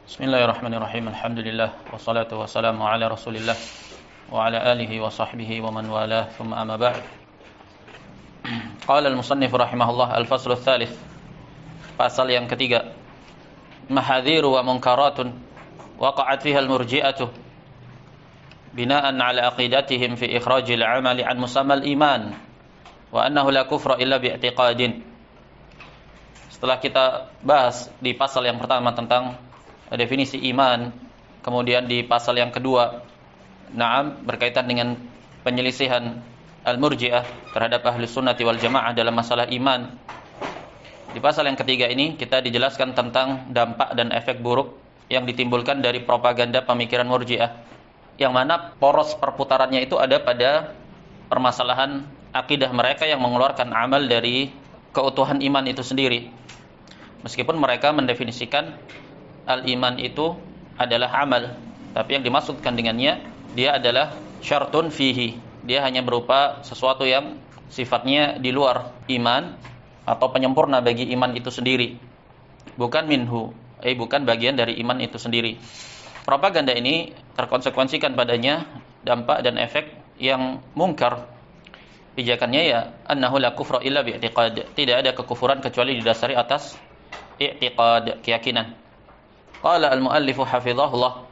Bismillahirrahmanirrahim. Alhamdulillah wassalatu wassalamu ala Rasulillah wa ala alihi wa sahbihi wa man walah. Thumma amma ba'd. Qala al-musannif rahimahullah al-faslu ats-tsalits. Pasal yang ketiga. Mahadhiru wa munkaratun waqa'at fiha al-murji'atu bina'an 'ala aqidatihim fi ikhrajil 'amali 'an musammal iman wa annahu la kufra illa bi'tiqadin. Setelah kita bahas di pasal yang pertama tentang definisi iman, kemudian di pasal yang kedua berkaitan dengan penyelisihan al-murji'ah terhadap ahli sunnati wal jamaah dalam masalah iman. Di pasal yang ketiga ini kita dijelaskan tentang dampak dan efek buruk yang ditimbulkan dari propaganda pemikiran murji'ah, yang mana poros perputarannya itu ada pada permasalahan akidah mereka yang mengeluarkan amal dari keutuhan iman itu sendiri. Meskipun mereka mendefinisikan al-iman itu adalah amal, tapi yang dimaksudkan dengannya dia adalah syartun fihi. Dia hanya berupa sesuatu yang sifatnya di luar iman atau penyempurna bagi iman itu sendiri. Bukan minhu, bukan bagian dari iman itu sendiri. Propaganda ini terkonsekuensikan padanya dampak dan efek yang mungkar. Pijakannya ya annahu la kufra illa bi'tiqad. Tidak ada kekufuran kecuali didasari atas i'tiqad, keyakinan. Qala al-muallif hafizahullah,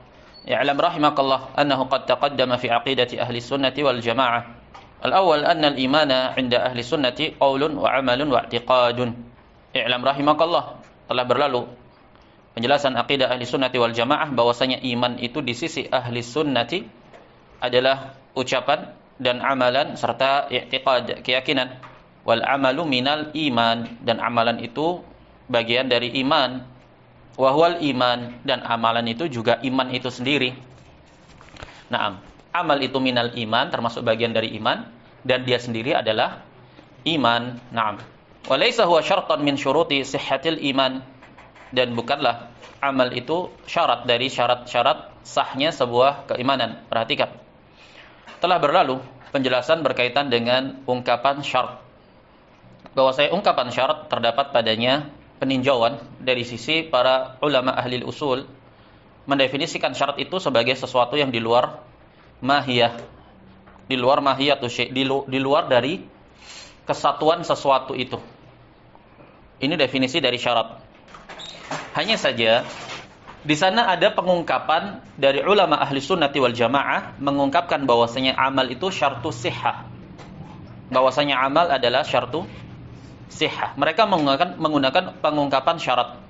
i'lam rahimakallah annahu qad taqaddama fi aqidati ahli sunnati wal jamaah. Al-awwal anna al-imana 'inda ahli sunnati qaulun wa 'amalun wa i'tiqadun. I'lam rahimakallah, telah berlalu penjelasan akidah ahli sunnati wal jamaah bahwasanya iman itu di sisi ahli sunnati adalah ucapan dan amalan serta i'tiqad, keyakinan. Wal 'amalu minal iman, dan amalan itu bagian dari iman. Wahwal iman, dan amalan itu juga iman itu sendiri. Amal itu minal iman, termasuk bagian dari iman, dan dia sendiri adalah iman. Walaysa huwa syartan min syuruti sihhatil iman, dan bukanlah amal itu syarat dari syarat-syarat sahnya sebuah keimanan. Perhatikan, telah berlalu penjelasan berkaitan dengan ungkapan syarat, bahwasanya ungkapan syarat terdapat padanya peninjauan dari sisi para ulama ahli usul, mendefinisikan syarat itu sebagai sesuatu yang di luar mahiyah, di luar mahiyatus syai', di luar dari kesatuan sesuatu itu. Ini definisi dari syarat. Hanya saja di sana ada pengungkapan dari ulama ahli sunnati wal jamaah mengungkapkan bahwasanya amal itu syartu sihhah, bahwasanya amal adalah syartu sihhah. Mereka menggunakan pengungkapan syarat,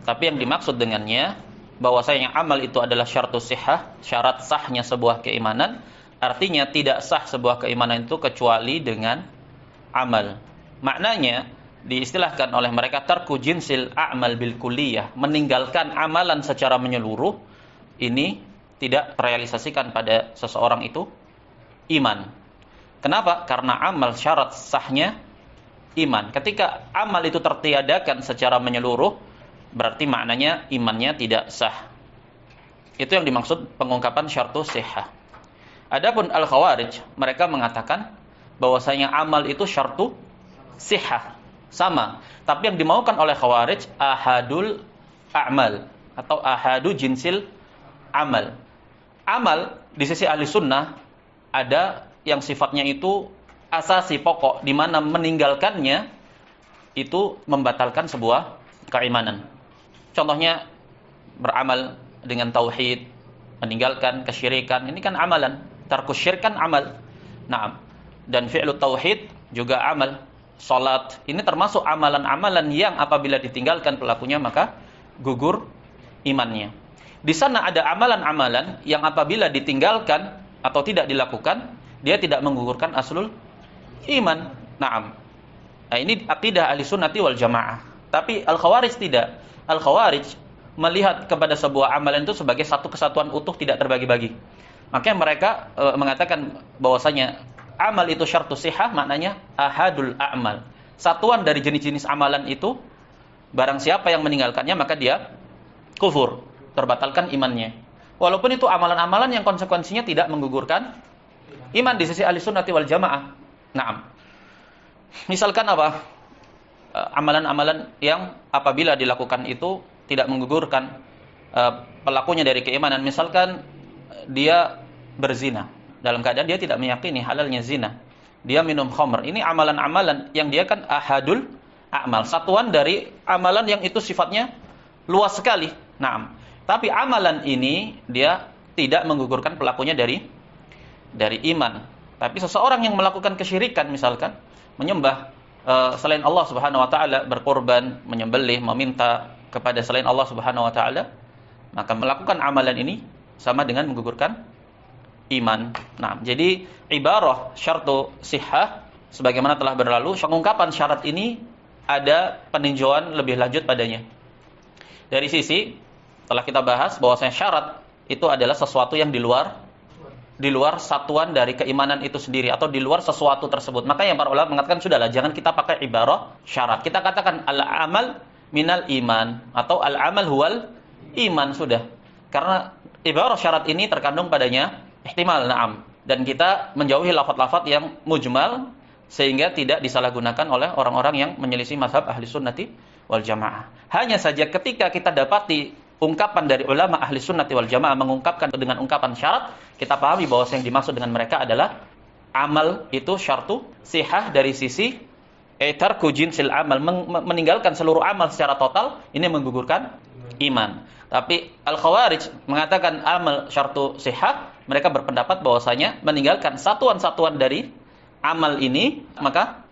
tapi yang dimaksud dengannya bahwasanya amal itu adalah syartu sihhah, syarat sahnya sebuah keimanan. Artinya tidak sah sebuah keimanan itu kecuali dengan amal. Maknanya diistilahkan oleh mereka tarku jinsil a'mal bil kulliyah, meninggalkan amalan secara menyeluruh. Ini tidak terrealisasikan pada seseorang itu iman. Kenapa? Karena amal syarat sahnya iman. Ketika amal itu tertiadakan secara menyeluruh, berarti maknanya imannya tidak sah. Itu yang dimaksud pengungkapan syartu sihhah. Adapun al-khawarij, mereka mengatakan bahwasanya amal itu syartu sihhah, sama. Tapi yang dimaukan oleh khawarij ahadul a'mal atau ahadu jinsil amal. Amal di sisi ahli sunnah ada yang sifatnya itu asasi pokok, di mana meninggalkannya itu membatalkan sebuah keimanan. Contohnya beramal dengan tauhid, meninggalkan kesyirikan, ini kan amalan. Tarkus syirk kan amal. Dan fi'lu tauhid juga amal. Salat ini termasuk amalan-amalan yang apabila ditinggalkan pelakunya maka gugur imannya. Di sana ada amalan-amalan yang apabila ditinggalkan atau tidak dilakukan, dia tidak menggugurkan aslul iman. Nah, ini akidah ahli sunnati wal jamaah. Tapi al-khawarij tidak. Al-khawarij melihat kepada sebuah amalan itu sebagai satu kesatuan utuh, tidak terbagi-bagi. Makanya mereka mengatakan bahwasanya amal itu syartu sihah, maknanya ahadul a'mal, satuan dari jenis-jenis amalan itu. Barang siapa yang meninggalkannya maka dia kufur, terbatalkan imannya. Walaupun itu amalan-amalan yang konsekuensinya tidak menggugurkan iman di sisi ahli sunnati wal jamaah. Misalkan apa? Amalan-amalan yang apabila dilakukan itu tidak menggugurkan pelakunya dari keimanan. Misalkan dia berzina dalam keadaan dia tidak meyakini halalnya zina. Dia minum khamr. Ini amalan-amalan yang dia kan ahadul a'mal, satuan dari amalan yang itu sifatnya luas sekali. Naam. Tapi amalan ini dia tidak menggugurkan pelakunya dari iman. Tapi seseorang yang melakukan kesyirikan misalkan menyembah selain Allah Subhanahu wa taala, berkorban, menyembelih, meminta kepada selain Allah Subhanahu wa taala, maka melakukan amalan ini sama dengan menggugurkan iman. Nah, jadi ibarah syartu sihah sebagaimana telah berlalu, pengungkapan syarat ini ada peninjauan lebih lanjut padanya. Dari sisi telah kita bahas bahwasanya syarat itu adalah sesuatu yang di luar satuan dari keimanan itu sendiri atau di luar sesuatu tersebut. Makanya para ulama mengatakan sudahlah jangan kita pakai ibarah syarat. Kita katakan al-amal minal iman atau al-amal huwal iman sudah. Karena ibarah syarat ini terkandung padanya ihtimal, na'am. Dan kita menjauhi lafaz-lafaz yang mujmal sehingga tidak disalahgunakan oleh orang-orang yang menyelisih mazhab ahli sunnati wal jamaah. Hanya saja ketika kita dapati ungkapan dari ulama ahli sunnati wal jamaah mengungkapkan dengan ungkapan syarat, kita pahami bahwa yang dimaksud dengan mereka adalah amal itu syartu sihah dari sisi tarku jinsil amal, meninggalkan seluruh amal secara total, ini menggugurkan iman. Tapi al-khawarij mengatakan amal syartu sihah, mereka berpendapat bahwasanya meninggalkan satuan-satuan dari amal ini maka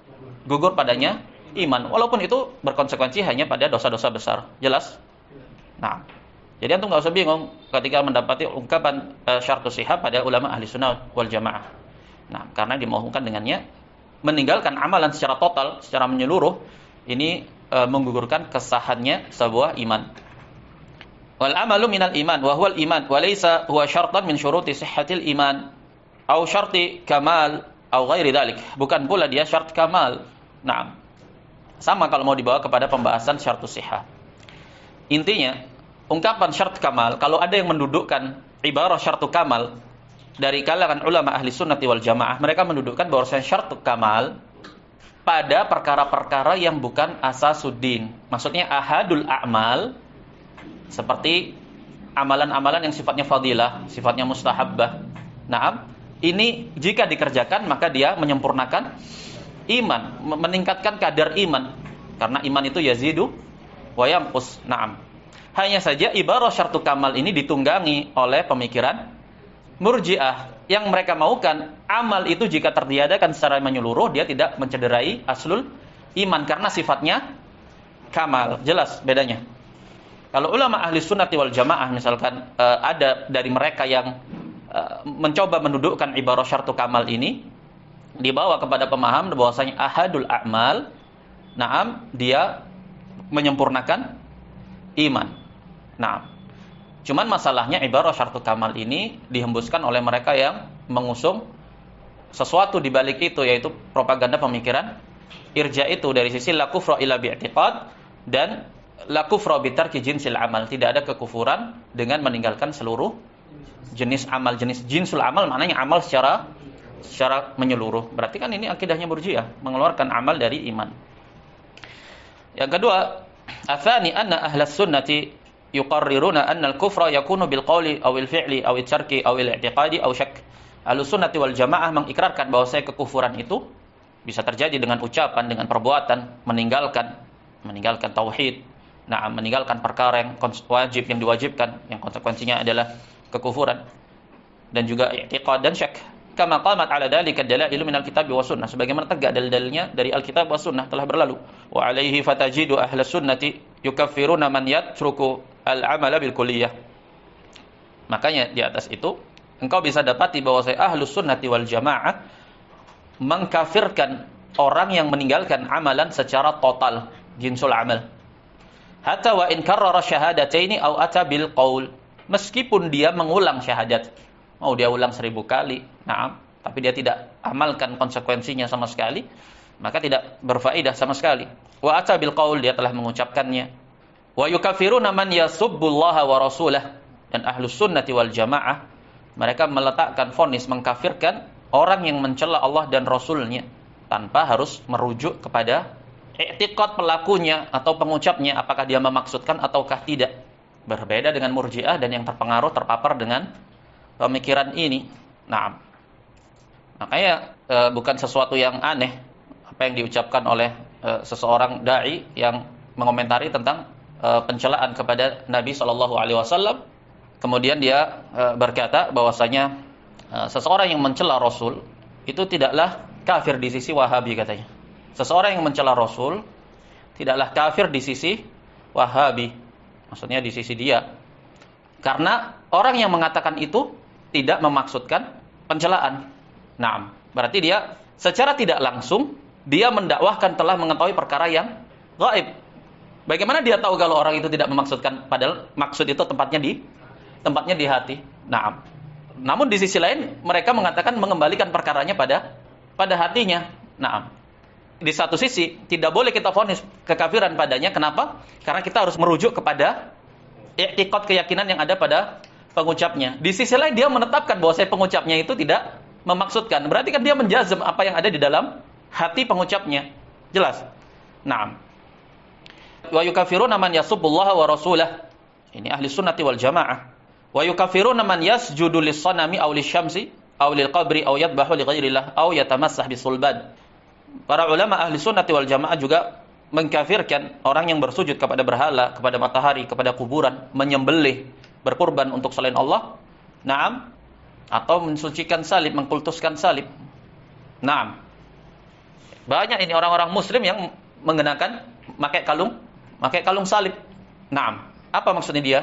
gugur padanya iman, walaupun itu berkonsekuensi hanya pada dosa-dosa besar. Jelas? Nah, jadi antum nggak usah bingung ketika mendapati ungkapan syartu sihah pada ulama ahli sunnah wal jamaah. Nah, karena dimaukan dengannya meninggalkan amalan secara total, secara menyeluruh, ini menggugurkan kesahannya sebuah iman. Wal amalu minal iman wa huwal iman wa laysa huwa syartan min syuruti sihhatil iman au syarti kamal au ghairi dzalik. Bukan pula dia syarat kamal. Naam. Sama kalau mau dibawa kepada pembahasan syartus sihah. Intinya, ungkapan syarat kamal, kalau ada yang mendudukkan ibarah syartu kamal dari kalangan ulama ahli sunnati wal jamaah, mereka mendudukkan bahwasanya syartu kamal pada perkara-perkara yang bukan asasuddin. Maksudnya ahadul a'mal, seperti amalan-amalan yang sifatnya fadilah, sifatnya mustahabbah. Naam, ini jika dikerjakan maka dia menyempurnakan iman, meningkatkan kadar iman. Karena iman itu yazidu wa yanqus. Naam. Hanya saja ibarah syartu kamal ini ditunggangi oleh pemikiran Murji'ah yang mereka maukan amal itu jika tertiadakan secara menyeluruh dia tidak mencederai aslul iman karena sifatnya kamal. Jelas bedanya. Kalau ulama ahli sunnati wal jamaah misalkan ada dari mereka yang mencoba mendudukkan ibarah syartu kamal ini dibawa kepada pemahaman bahwasanya ahadul a'mal, naam, dia menyempurnakan iman. Nah, cuman masalahnya ibarah syartu kamal ini dihembuskan oleh mereka yang mengusung sesuatu di balik itu, yaitu propaganda pemikiran irja itu dari sisi la kufra illa bi'tiqad dan la kufra bitarki jinsil amal. Tidak ada kekufuran dengan meninggalkan seluruh jenis amal. Jenis jinsul amal maknanya amal secara menyeluruh. Berarti kan ini akidahnya Murji'ah, mengeluarkan amal dari iman. Yang kedua, atsani anna ahlas sunnati yuqarriruna anna al-kufra yakunu bil qawli aw al fi'li aw al tarki aw al i'tiqadi aw syak. Ahlus sunnati wal jamaah mengikrarkan bahwa kekufuran itu bisa terjadi dengan ucapan, dengan perbuatan, meninggalkan tauhid. Nah, meninggalkan perkara yang wajib, yang diwajibkan, yang konsekuensinya adalah kekufuran, dan juga i'tiqad dan syak. Kama qamat ala dzalika dalailu minal kitab wa sunnah, sebagaimana tegak dalil-dalilnya dari Alkitab wa sunnah telah berlalu. Wa alaihi fatajidu ahlus sunnati yukaffiruna man yatruku al-amala bil kulliyah. Makanya di atas itu engkau bisa dapati bahwa ahlus sunnati wal jamaah mengkafirkan orang yang meninggalkan amalan secara total, jinsul amal. Hatta wa in karrara syahadataini aw ata bil qaul, meskipun dia mengulang syahadat, mau dia ulang 1000 kali, nah, tapi dia tidak amalkan konsekuensinya sama sekali, maka tidak berfaedah sama sekali. Wa ata bil qaul, dia telah mengucapkannya. Wa yukafiruna man yasubbullaha wa rasulah, dan ahlus sunnati wal jamaah mereka meletakkan vonis mengkafirkan orang yang mencela Allah dan Rasulnya tanpa harus merujuk kepada i'tiqad pelakunya atau pengucapnya, apakah dia memaksudkan ataukah tidak. Berbeda dengan Murji'ah dan yang terpengaruh terpapar dengan pemikiran ini. Nah, makanya bukan sesuatu yang aneh apa yang diucapkan oleh seseorang dai yang mengomentari tentang pencelaan kepada Nabi Shallallahu Alaihi Wasallam. Kemudian dia berkata bahwasanya seseorang yang mencela Rasul itu tidaklah kafir di sisi Wahabi katanya. Seseorang yang mencela Rasul tidaklah kafir di sisi Wahabi. Maksudnya di sisi dia. Karena orang yang mengatakan itu tidak memaksudkan pencelaan. Nah, berarti dia secara tidak langsung dia mendakwahkan telah mengetahui perkara yang gaib. Bagaimana dia tahu kalau orang itu tidak memaksudkan, padahal maksud itu tempatnya di hati. Nah, namun di sisi lain mereka mengatakan mengembalikan perkaranya pada hatinya. Nah, di satu sisi tidak boleh kita vonis kekafiran padanya. Kenapa? Karena kita harus merujuk kepada i'tiqad, keyakinan yang ada pada pengucapnya. Di sisi lain dia menetapkan bahwa pengucapnya itu tidak memaksudkan. Berarti kan dia menjazm apa yang ada di dalam hati pengucapnya. Jelas? Naam. Wa yukafiruna man yasubbullaha wa rasulah. Ini ahli sunnati wal jamaah. Wa yukafiruna man yasjudu lis-sanami aw lisyamsi aw lil-qabri aw yadbahu li ghairillah aw yatamassah bisulban. Para ulama ahli sunnati wal jamaah juga mengkafirkan orang yang bersujud kepada berhala, kepada matahari, kepada kuburan, menyembelih, berkurban untuk selain Allah. Naam. Atau mensucikan salib, mengkultuskan salib. Naam. Banyak ini orang-orang muslim yang mengenakan pakai kalung salib. Naam. Apa maksudnya dia?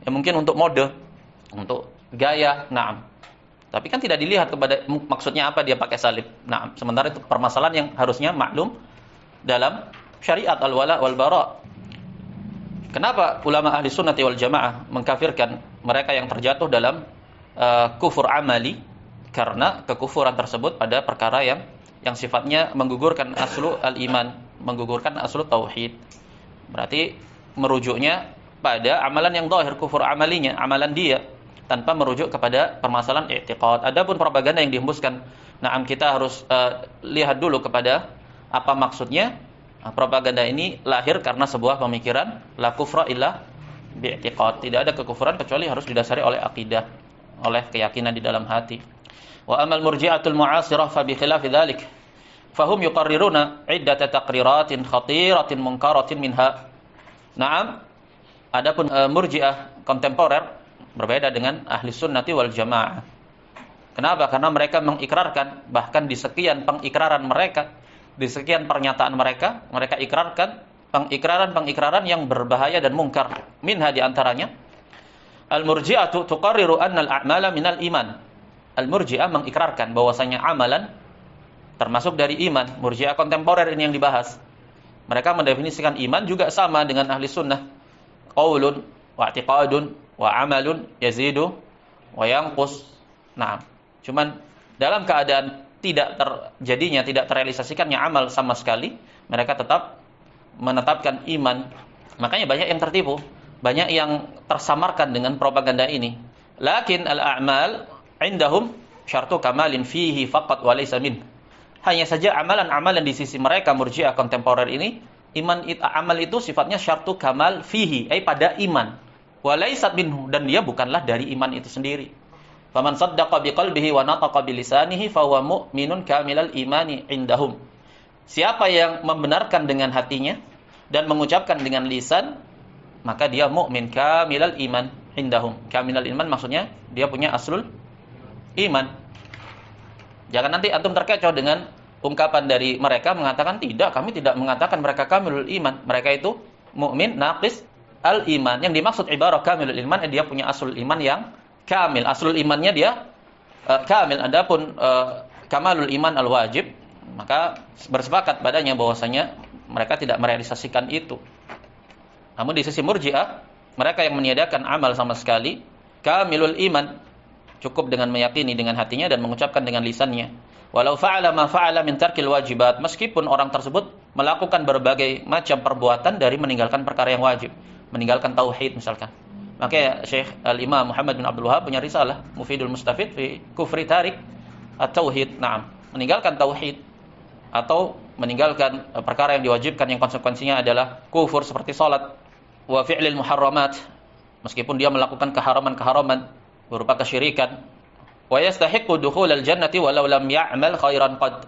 Ya mungkin untuk mode, untuk gaya. Naam. Tapi kan tidak dilihat kepada maksudnya apa dia pakai salib. Naam. Sementara itu permasalahan yang harusnya maklum dalam syariat al-wala wal bara. Kenapa ulama ahli sunnati wal jamaah mengkafirkan mereka yang terjatuh dalam kufur amali? Karena kekufuran tersebut pada perkara yang sifatnya menggugurkan aslu al-iman, menggugurkan aslu tauhid. Berarti merujuknya pada amalan yang zahir, kufur amalinya, amalan dia, tanpa merujuk kepada permasalahan i'tiqad. Adapun propaganda yang dihembuskan, naam, kita harus lihat dulu kepada apa maksudnya. Propaganda ini lahir karena sebuah pemikiran la kufra illa bi'tiqad. Tidak ada kekufuran kecuali harus didasari oleh akidah, oleh keyakinan di dalam hati. Wa amal murji'atul mu'asirah fa bi khilafi dzalik fahum yuqarriruna iddata taqriratin khatiratin munkaratin minha. Naam, adapun murji'ah kontemporer berbeda dengan ahli sunnati wal jamaah. Kenapa? Karena mereka mengikrarkan, bahkan di sekian pengikraran mereka, di sekian pernyataan mereka ikrarkan pengikraran yang berbahaya dan mungkar. Minha di antaranya al-murji'atu tuqarriru anna al-a'mala minal iman. Al-murji'ah mengikrarkan bahwasanya amalan termasuk dari iman. Murji'ah kontemporer ini yang dibahas. Mereka mendefinisikan iman juga sama dengan ahli sunnah. Qaulun wa i'tiqadun wa amalun yazidu wa yanqus. Nah, cuman dalam keadaan tidak terrealisasikannya amal sama sekali, mereka tetap menetapkan iman. Makanya banyak yang tertipu, banyak yang tersamarkan dengan propaganda ini. Lakin al-a'mal indahum syartu kamalin fihi faqat wa laysa min. Hanya saja amalan-amalan di sisi mereka murji'ah kontemporer ini, amal itu sifatnya syartu kamal fihi, pada iman. Wa laysa minhu, dan dia bukanlah dari iman itu sendiri. Faman saddaqa biqalbihi wa nataqa bilisanihi fahuwa mu'minun kamilal imani indahum. Siapa yang membenarkan dengan hatinya dan mengucapkan dengan lisan, maka dia mukmin kamilal iman indahum. Kamilal iman maksudnya dia punya aslul iman. Jangan nanti antum terkecoh dengan ungkapan dari mereka mengatakan tidak, kami tidak mengatakan mereka kamilul iman. Mereka itu mukmin naqis al iman. Yang dimaksud ibarah kamilul iman, dia punya aslul iman yang kamil, aslul imannya dia kamil. Adapun kamalul iman al wajib, maka bersepakat padanya bahwasanya mereka tidak merealisasikan itu. Namun di sisi murji'ah, mereka yang meniadakan amal sama sekali, kamilul iman, cukup dengan meyakini dengan hatinya dan mengucapkan dengan lisannya. Walau fa'ala ma fa'ala min tarkil wajibat, meskipun orang tersebut melakukan berbagai macam perbuatan dari meninggalkan perkara yang wajib, meninggalkan tauhid misalkan. Maka Syekh Al-Imam Muhammad bin Abdul Wahab punya risalah Mufidul Mustafid fi Kufri Tarik At-Tauhid. Naam, meninggalkan tauhid atau meninggalkan perkara yang diwajibkan yang konsekuensinya adalah kufur seperti salat, wa fi'lil muharramat, meskipun dia melakukan keharaman-keharaman berupa kesyirikan. Wa yastahiqqu dukhulal jannati walau lam ya'mal khairan qad.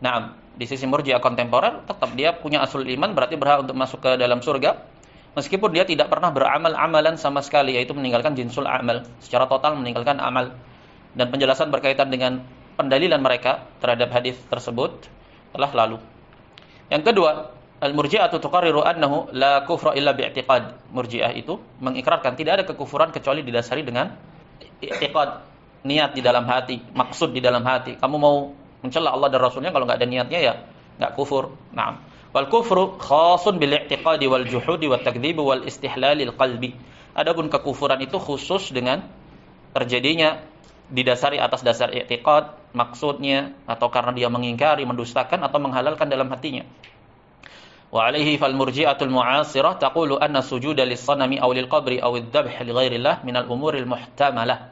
Naam, di sisi Murji'ah kontemporer tetap dia punya asul iman, berarti berhak untuk masuk ke dalam surga meskipun dia tidak pernah beramal amalan sama sekali, yaitu meninggalkan jinsul amal, secara total meninggalkan amal. Dan penjelasan berkaitan dengan pendalilan mereka terhadap hadis tersebut telah lalu. Yang kedua, al-murji'atu tuqarriru annahu la kufra illa bi'tiqad. Murji'ah itu mengikrarkan tidak ada kekufuran kecuali didasari dengan i'tiqad, niat di dalam hati, maksud di dalam hati. Kamu mau mencela Allah dan Rasulnya, kalau nggak ada niatnya ya nggak kufur. Naam. Wal kufru khasun bil i'tiqadi wal juhudi wat takdzib wal istihlalil qalbi. Adapun kekufuran itu khusus dengan terjadinya didasari atas dasar i'tiqad, maksudnya, atau karena dia mengingkari, mendustakan atau menghalalkan dalam hatinya. Wa alaihi fal murji'atul mu'asirah taqulu anna sujuda lis-sanami aw lil-qabri aw adh-dhabh li ghairillah minal umuril muhtamalah.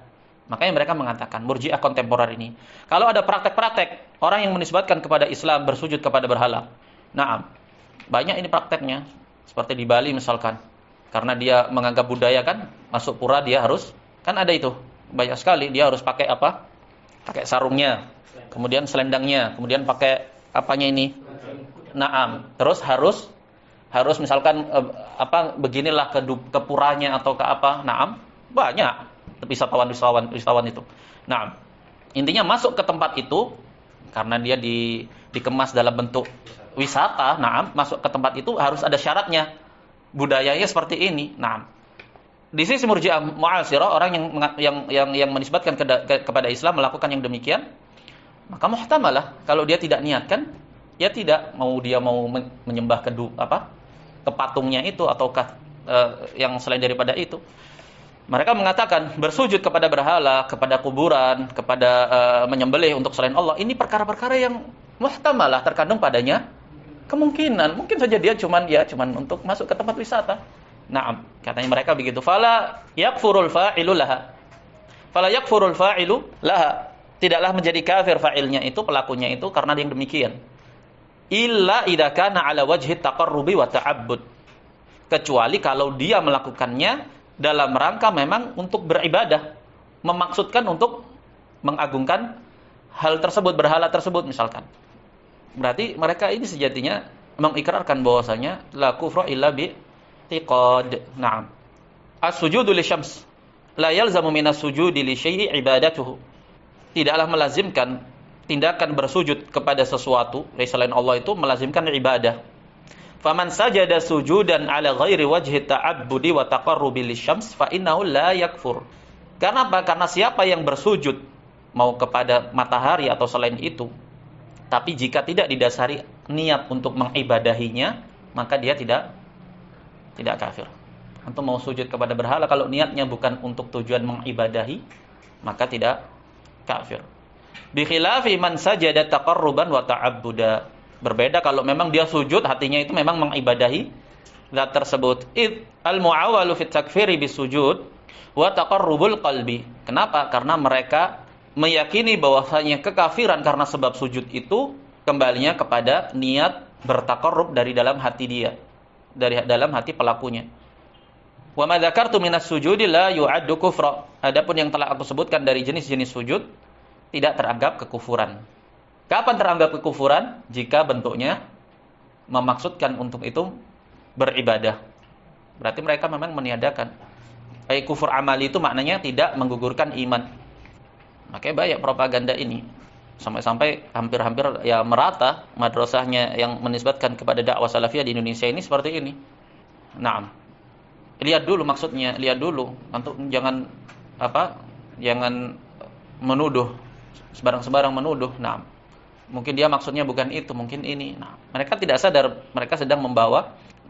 Makanya mereka mengatakan, Murji'ah kontemporer ini, kalau ada praktek-praktek orang yang menisbatkan kepada Islam bersujud kepada berhala. Naam. Banyak ini prakteknya. Seperti di Bali misalkan. Karena dia menganggap budaya kan, masuk pura dia harus, kan ada itu. Banyak sekali dia harus pakai apa? Pakai sarungnya, kemudian selendangnya, kemudian pakai apanya ini? Naam. Terus harus misalkan beginilah ke puranya atau ke apa? Naam. Banyak wisatawan itu. Naam. Intinya masuk ke tempat itu karena dia dikemas dalam bentuk wisata. Naam, masuk ke tempat itu harus ada syaratnya. Budayanya seperti ini. Naam. Di sisi Murji'ah mu'asirah, orang yang menisbatkan kepada Islam melakukan yang demikian, maka muhtamalah. Kalau dia tidak niatkan, ya tidak mau menyembah ke patungnya itu ataukah yang selain daripada itu. Mereka mengatakan bersujud kepada berhala, kepada kuburan, kepada menyembelih untuk selain Allah, ini perkara-perkara yang muhtamalah, terkandung padanya kemungkinan. Mungkin saja dia cuman untuk masuk ke tempat wisata. Naam, katanya mereka begitu. Fala yakfurul fa'ilu laha. Fala yakfurul fa'ilu laha. Tidaklah menjadi kafir fa'ilnya itu, pelakunya itu, karena yang demikian. Illa idza kana ala wajhi taqarrubi wa ta'abbud. Kecuali kalau dia melakukannya dalam rangka memang untuk beribadah, memaksudkan untuk mengagungkan hal tersebut, berhala tersebut misalkan. Berarti mereka ini sejatinya mengikrarkan bahwasanya la kufra illa bi i'tiqad. Naam. As-sujudu lisyams la yalzamu minas sujudi li syai'i ibadatuhu. Tidaklah melazimkan tindakan bersujud kepada sesuatu dari selain Allah itu melazimkan ibadah. Faman sajada sujudan ala ghairi wajhi ta'abbudi wa taqarrubi lisyams fa innahu la yakfur. Karena apa? Karena siapa yang bersujud mau kepada matahari atau selain itu, tapi jika tidak didasari niat untuk mengibadahinya, maka dia tidak kafir. Antum mau sujud kepada berhala, kalau niatnya bukan untuk tujuan mengibadahi, maka tidak kafir. Bi khilafi man sajada taqarruban wa ta'abbuda. Berbeda kalau memang dia sujud, hatinya itu memang mengibadahi zat tersebut. Al-mu'awwalu fit takfiri bisujud wa taqarrubul qalbi. Kenapa? Karena mereka meyakini bahwasanya kekafiran karena sebab sujud itu kembalinya kepada niat bertaqarrub dari dalam hati dia, dari dalam hati pelakunya. Wa ma dzakartu minas sujudi la yu'addu kufra. Adapun yang telah aku sebutkan dari jenis-jenis sujud tidak teranggap kekufuran. Kapan teranggap kekufuran? Jika bentuknya memaksudkan untuk itu beribadah. Berarti mereka memang meniadakan. Kufur amali itu maknanya tidak menggugurkan iman. Makanya banyak propaganda ini. Sampai-sampai hampir-hampir ya merata madrasahnya yang menisbatkan kepada dakwah salafiyah di Indonesia ini seperti ini. Naam. Lihat dulu maksudnya, lihat dulu. Untuk jangan menuduh sebarang-sebarang menuduh. Naam. Mungkin dia maksudnya bukan itu, mungkin ini. Nah, mereka tidak sadar mereka sedang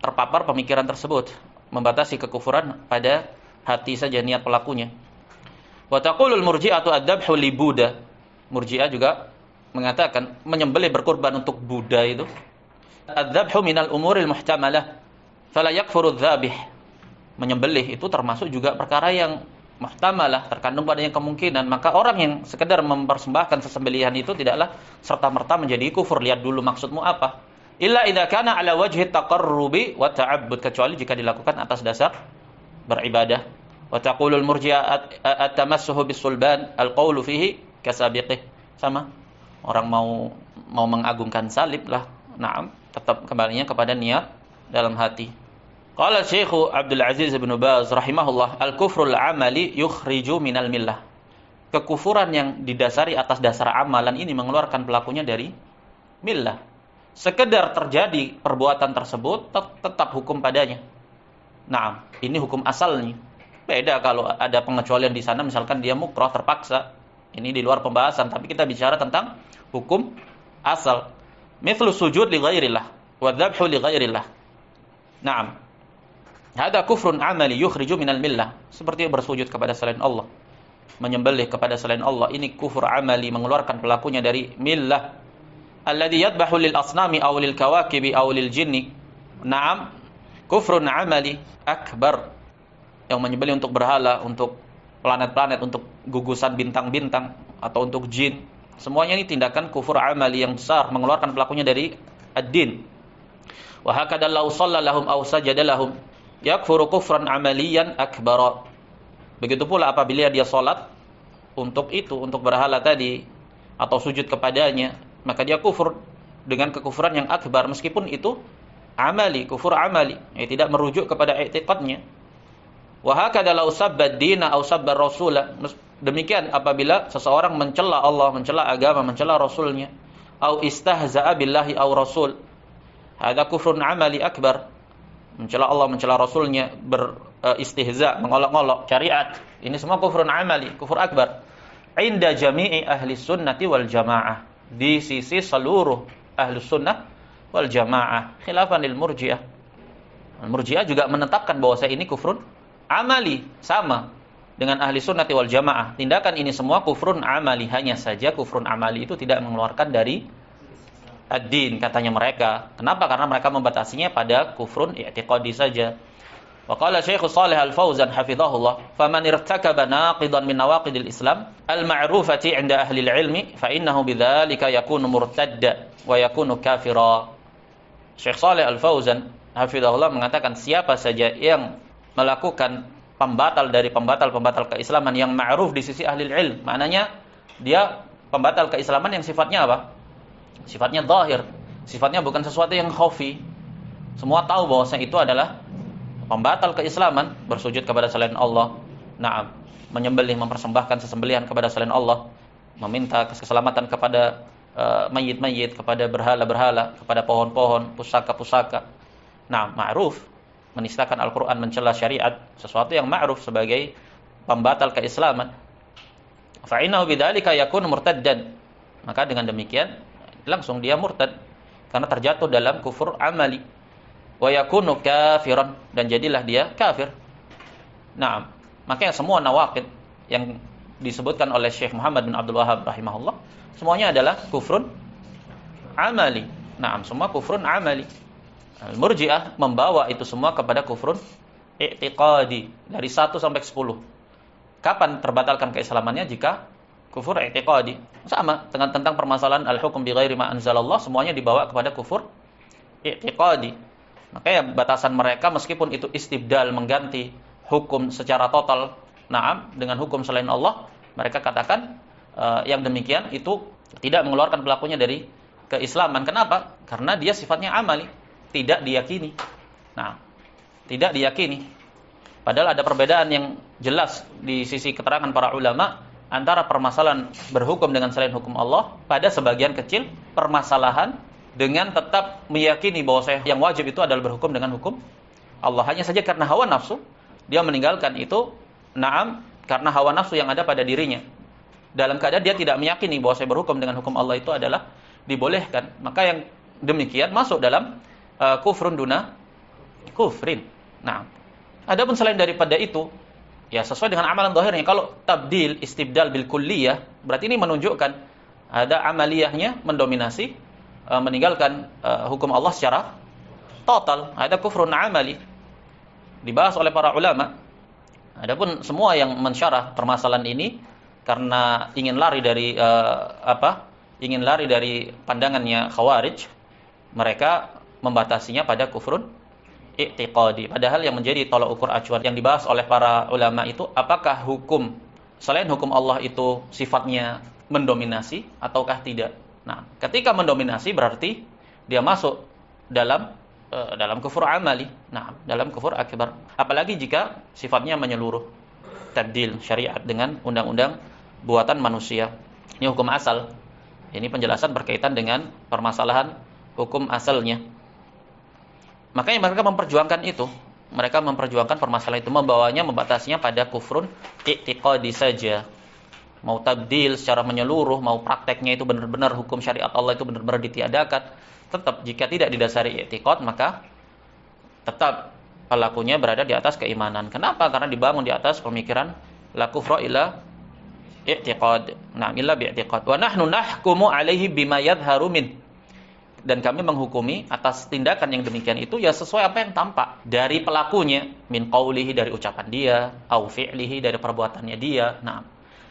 terpapar pemikiran tersebut, membatasi kekufuran pada hati saja niat pelakunya. Wa taqulul murji'atu ad-dabhu li Buddha. Murji'ah juga mengatakan menyembelih berkorban untuk Buddha itu ad-dabhu minal umuril muhtamalah fala yakfuru dzabih. Menyembelih itu termasuk juga perkara yang muhtamalah, terkandung padanya kemungkinan, maka orang yang sekedar mempersembahkan sesembelihan itu tidaklah serta-merta menjadi kufur. Lihat dulu maksudmu apa. Illa idza kana ala wajhi taqarrubi wa ta'abbud, kecuali jika dilakukan atas dasar beribadah. Wa taqulul murji'ah at-tamassuhu bisulban al-qawlu fihi kasabiqih. Sama. Orang mau mengagungkan salib lah. Naam, tetap kembalinya kepada niat dalam hati. Qala Syekh Abdul Aziz bin Baz rahimahullah, al-kufrul amali yukhriju minal millah. Kekufuran yang didasari atas dasar amalan ini mengeluarkan pelakunya dari millah. Sekedar terjadi perbuatan tersebut tetap hukum padanya. Nah, ini hukum asalnya. Beda kalau ada pengecualian di sana, misalkan dia mukrah terpaksa. Ini di luar pembahasan, tapi kita bicara tentang hukum asal. Mithlu sujud li ghairillah wa dzabhu li ghairillah. Naam. Hada kufrun amali yukhriju minal millah. Seperti bersujud kepada selain Allah, menyembelih kepada selain Allah, ini kufur amali, mengeluarkan pelakunya dari millah. Alladhi yadbahu lil asnami aw lil kawakibi aw lil jinni. Naam, kufrun amali akbar. Yang menyembelih untuk berhala, untuk planet-planet, untuk gugusan bintang-bintang atau untuk jin. Semuanya ini tindakan kufur amali yang besar, mengeluarkan pelakunya dari ad-din. Wa hakadha law shalla lahum aw sajada lahum yakfuru kufran amaliyan akbar. Begitu pula apabila dia salat untuk itu, untuk berhala tadi, atau sujud kepadanya, maka dia kufur dengan kekufuran yang akbar, meskipun itu amali, kufur amali, tidak merujuk kepada i'tiqadnya. Wa hakadha law sabba ad-dina aw sabba ar-rasula. Demikian apabila seseorang mencela Allah, mencela agama, mencela rasulnya, au istahza'a billahi aw rasul. Hadza kufrun amali akbar. Mencela Allah, mencela rasulnya, beristihza, mengolok-olok syariat. Ini semua kufrun amali, kufur akbar. Inda jami'i ahli sunnati wal jamaah. Di sisi seluruh ahli sunnah wal jamaah. Khilafan lil murji'ah. Murji'ah juga menetapkan bahwa ini kufrun amali, sama dengan ahli sunnati wal jamaah. Tindakan ini semua kufrun amali, hanya saja kufrun amali itu tidak mengeluarkan dari ad-din, katanya mereka. Kenapa? Karena mereka membatasinya pada kufrun i'tiqadi saja. Wa qala Syekh Shalih Al-Fauzan hafizahullah, "Faman irtakaba naqidan min nawaqidil Islam al-ma'rufati 'inda ahli al-'ilmi fa innahu bidzalika yakunu murtadda wa yakunu kafira." Syekh Shalih Al-Fauzan hafizahullah mengatakan, siapa saja yang melakukan pembatal dari pembatal-pembatal keislaman yang ma'ruf di sisi ahli ilm, maknanya dia pembatal keislaman yang sifatnya apa? Sifatnya zahir, sifatnya bukan sesuatu yang khafi. Semua tahu bahwasanya itu adalah pembatal keislaman, bersujud kepada selain Allah, na'am, menyembelih, mempersembahkan sesembelihan kepada selain Allah, meminta keselamatan kepada mayit-mayit, kepada berhala-berhala, kepada pohon-pohon, pusaka-pusaka. Nah, ma'ruf, menistakan Al-Quran, mencela syariat, sesuatu yang ma'ruf sebagai pembatal keislaman. Fa'innahu bidzalika yakunu murtaddan. Maka dengan demikian langsung dia murtad karena terjatuh dalam kufur amali. Wa yakunu kafiran, dan jadilah dia kafir. Nah, makanya semua nawaqid yang disebutkan oleh Syekh Muhammad bin Abdul Wahhab rahimahullah semuanya adalah kufrun amali. Nah, semua kufrun amali. Al-Murji'ah membawa itu semua kepada kufrun i'tiqadi dari 1 sampai 10. Kapan terbatalkan keislamannya? Jika kufur i'tiqadi. Sama dengan tentang permasalahan al-hukm bi ghairi ma anzalallah, semuanya dibawa kepada kufur i'tiqadi. Makanya batasan mereka meskipun itu istibdal, mengganti hukum secara total, na'am, dengan hukum selain Allah, mereka katakan yang demikian itu tidak mengeluarkan pelakunya dari keislaman. Kenapa? Karena dia sifatnya amali, tidak diyakini. Nah, tidak diyakini. Padahal ada perbedaan yang jelas di sisi keterangan para ulama antara permasalahan berhukum dengan selain hukum Allah pada sebagian kecil permasalahan dengan tetap meyakini bahwa yang wajib itu adalah berhukum dengan hukum Allah. Hanya saja karena hawa nafsu dia meninggalkan itu, na'am, karena hawa nafsu yang ada pada dirinya. Dalam keadaan dia tidak meyakini bahwa berhukum dengan hukum Allah itu adalah dibolehkan. Maka yang demikian masuk dalam kufrun duna kufrin. Nah, adapun selain daripada itu, ya sesuai dengan amalan zahirnya. Kalau tabdil, istibdal bil kulliyah, berarti ini menunjukkan ada amaliyahnya mendominasi, meninggalkan hukum Allah secara total. Ada kufrun amali, dibahas oleh para ulama. Adapun semua yang mensyarah permasalahan ini karena ingin lari dari ingin lari dari pandangannya Khawarij, mereka membatasinya pada kufrun i'tiqadi. Padahal yang menjadi tolak ukur acuan yang dibahas oleh para ulama itu, apakah hukum selain hukum Allah itu sifatnya mendominasi ataukah tidak. Nah, ketika mendominasi berarti dia masuk dalam kufur amali. Nah, dalam kufur akbar. Apalagi jika sifatnya menyeluruh. Tabdil syariat dengan undang-undang buatan manusia. Ini hukum asal. Ini penjelasan berkaitan dengan permasalahan hukum asalnya. Makanya mereka memperjuangkan itu. Mereka memperjuangkan permasalahan itu, membawanya, membatasinya pada kufrun i'tiqadi saja. Mau tabdil secara menyeluruh, mau prakteknya itu benar-benar hukum syariat Allah itu benar-benar ditiadakan, tetap jika tidak didasari i'tiqad, maka tetap pelakunya berada di atas keimanan. Kenapa? Karena dibangun di atas pemikiran la kufra illa i'tiqad. Nah, illa bi'tiqad. Wa nahnu nahkumu alaihi bima yadhharu min. Dan kami menghukumi atas tindakan yang demikian itu ya sesuai apa yang tampak dari pelakunya, min qaulihi, dari ucapan dia, au fi'lihi, dari perbuatannya dia. Nah,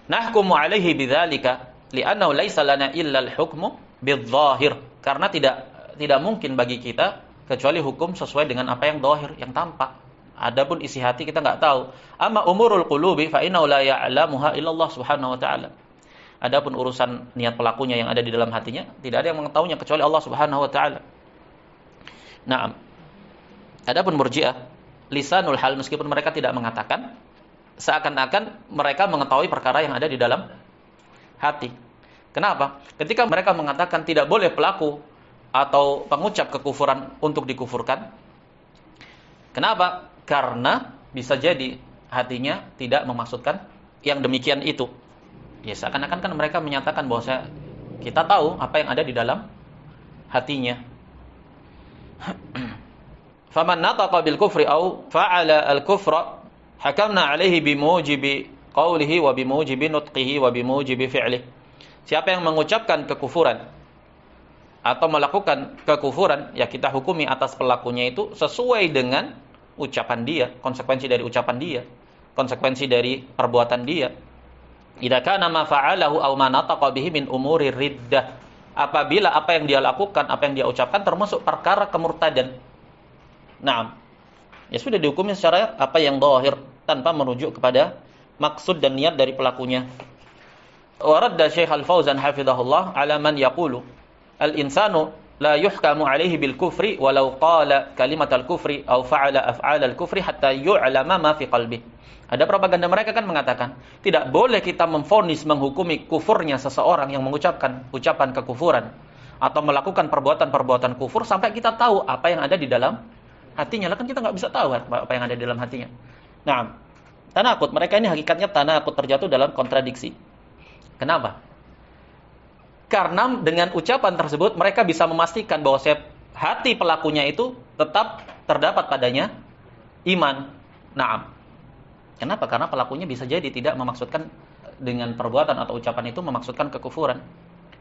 nahkumu alaihi bidzalika li'annahu laisa lana illa al-hukmu bidzahir. Karena tidak mungkin bagi kita kecuali hukum sesuai dengan apa yang zahir, yang tampak. Adapun isi hati kita enggak tahu. Amma umurul qulubi fa innahu la ya'lamuha illallah subhanahu wa ta'ala. Adapun urusan niat pelakunya yang ada di dalam hatinya, tidak ada yang mengetahuinya kecuali Allah Subhanahu wa taala. Naam. Adapun Murji'ah, lisanul hal, meskipun mereka tidak mengatakan, seakan-akan mereka mengetahui perkara yang ada di dalam hati. Kenapa? Ketika mereka mengatakan tidak boleh pelaku atau pengucap kekufuran untuk dikufurkan. Kenapa? Karena bisa jadi hatinya tidak memaksudkan yang demikian itu. Ya, seakan-akan kan mereka menyatakan bahwa kita tahu apa yang ada di dalam hatinya. Faman nataqa bil kufri aw fa'ala al kufra hakamna alaihi bimujibi qawlihi wa bimujibi nutqihi wa bimujibi fi'lihi. Siapa yang mengucapkan kekufuran atau melakukan kekufuran, ya kita hukumi atas pelakunya itu sesuai dengan ucapan dia, konsekuensi dari ucapan dia, konsekuensi dari perbuatan dia. Idza kana ma fa'alahu aw ma nataqa bihi min umuri riddah. Apabila apa yang dia lakukan, apa yang dia ucapkan termasuk perkara kemurtadan. Nah, ya sudah dihukumi secara apa yang zahir tanpa merujuk kepada maksud dan niat dari pelakunya. Wa radda Syekh Al-Fauzan hafizahullah ala man yaqulu al-insanu la yuhkamu alaihi bil kufri walau qala kalimat al-kufri aw fa'ala af'al al-kufri hatta yu'lama ma fi qalbihi. Ada propaganda mereka kan mengatakan, tidak boleh kita memvonis, menghukumi kufurnya seseorang yang mengucapkan ucapan kekufuran atau melakukan perbuatan-perbuatan kufur sampai kita tahu apa yang ada di dalam hatinya. Lah kan kita nggak bisa tahu apa yang ada di dalam hatinya. Nah, tanakut, mereka ini hakikatnya tanakut, terjatuh dalam kontradiksi. Kenapa? Karena dengan ucapan tersebut mereka bisa memastikan bahwa hati pelakunya itu tetap terdapat padanya iman. Naam. Kenapa? Karena pelakunya bisa jadi tidak memaksudkan dengan perbuatan atau ucapan itu memaksudkan kekufuran.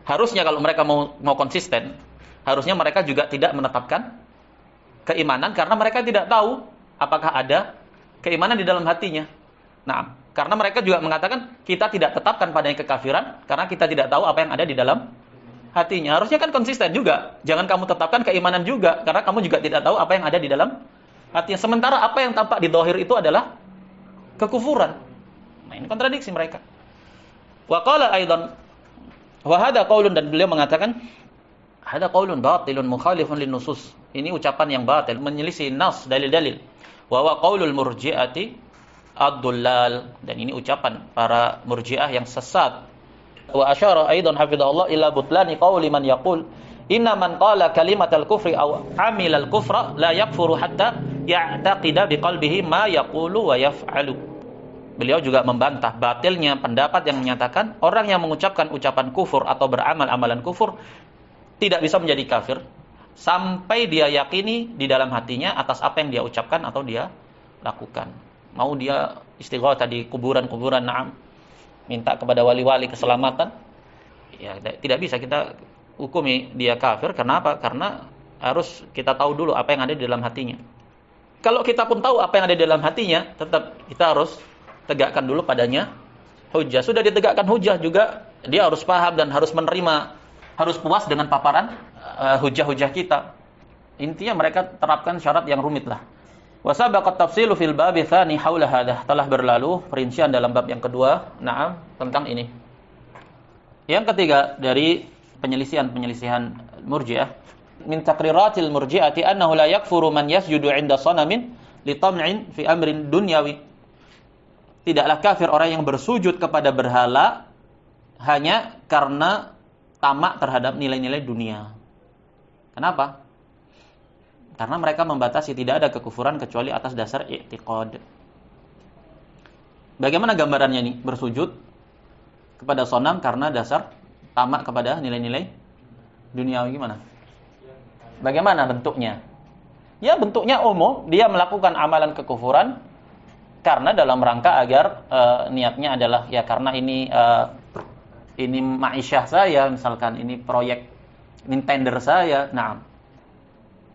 Harusnya kalau mereka mau konsisten, harusnya mereka juga tidak menetapkan keimanan karena mereka tidak tahu apakah ada keimanan di dalam hatinya. Nah, karena mereka juga mengatakan kita tidak tetapkan padanya kekafiran karena kita tidak tahu apa yang ada di dalam hatinya. Harusnya kan konsisten juga. Jangan kamu tetapkan keimanan juga karena kamu juga tidak tahu apa yang ada di dalam hatinya. Sementara apa yang tampak di zahir itu adalah kekufuran. Nah, ini kontradiksi mereka. Wa qala aidan wa hadha qaulun, dan beliau mengatakan hadha qaulun batilun mukhalifun lin nusus. Ini ucapan yang batil, menyelisih nas, dalil-dalil. Wa wa qaulul murji'ati ad-dullal, dan ini ucapan para murji'ah yang sesat. Wa asyara aidan hafizahullah ila butlani qauli man yaqul inna man qala kalimatal kufri aw amilal kufra la yakfuru hatta ya'taqida biqalbihi ma yaqulu wa yaf'alu. Beliau juga membantah batilnya pendapat yang menyatakan orang yang mengucapkan ucapan kufur atau beramal amalan kufur tidak bisa menjadi kafir sampai dia yakini di dalam hatinya atas apa yang dia ucapkan atau dia lakukan. Mau dia istighatsah di kuburan-kuburan, na'am, minta kepada wali-wali keselamatan, ya tidak bisa kita hukumi dia kafir. Kenapa? Karena harus kita tahu dulu apa yang ada di dalam hatinya. Kalau kita pun tahu apa yang ada di dalam hatinya, tetap kita harus tegakkan dulu padanya hujjah. Sudah ditegakkan hujjah juga, dia harus paham dan harus menerima, harus puas dengan paparan hujjah-hujjah kita. Intinya mereka terapkan syarat yang rumit lah. Wa sabaqa tafsilu fil bab tsani haula hadha. Telah berlalu perincian dalam bab yang kedua, na'am, tentang ini. Yang ketiga dari penyelisihan Murji'ah, min taqriratil murji'ati annahu la yakfuru man yasjudu 'inda sanamin li tam'in fi amrin dunyawi. Tidaklah kafir orang yang bersujud kepada berhala hanya karena tamak terhadap nilai-nilai dunia. Kenapa? Karena mereka membatasi, tidak ada kekufuran kecuali atas dasar i'tiqad. Bagaimana gambarannya nih? Bersujud kepada sonam karena dasar tamak kepada nilai-nilai duniawi, gimana? Bagaimana bentuknya? Ya bentuknya umum, dia melakukan amalan kekufuran karena dalam rangka agar niatnya adalah ya karena ini ma'isyah saya, misalkan ini proyek, ini tender saya. Nah,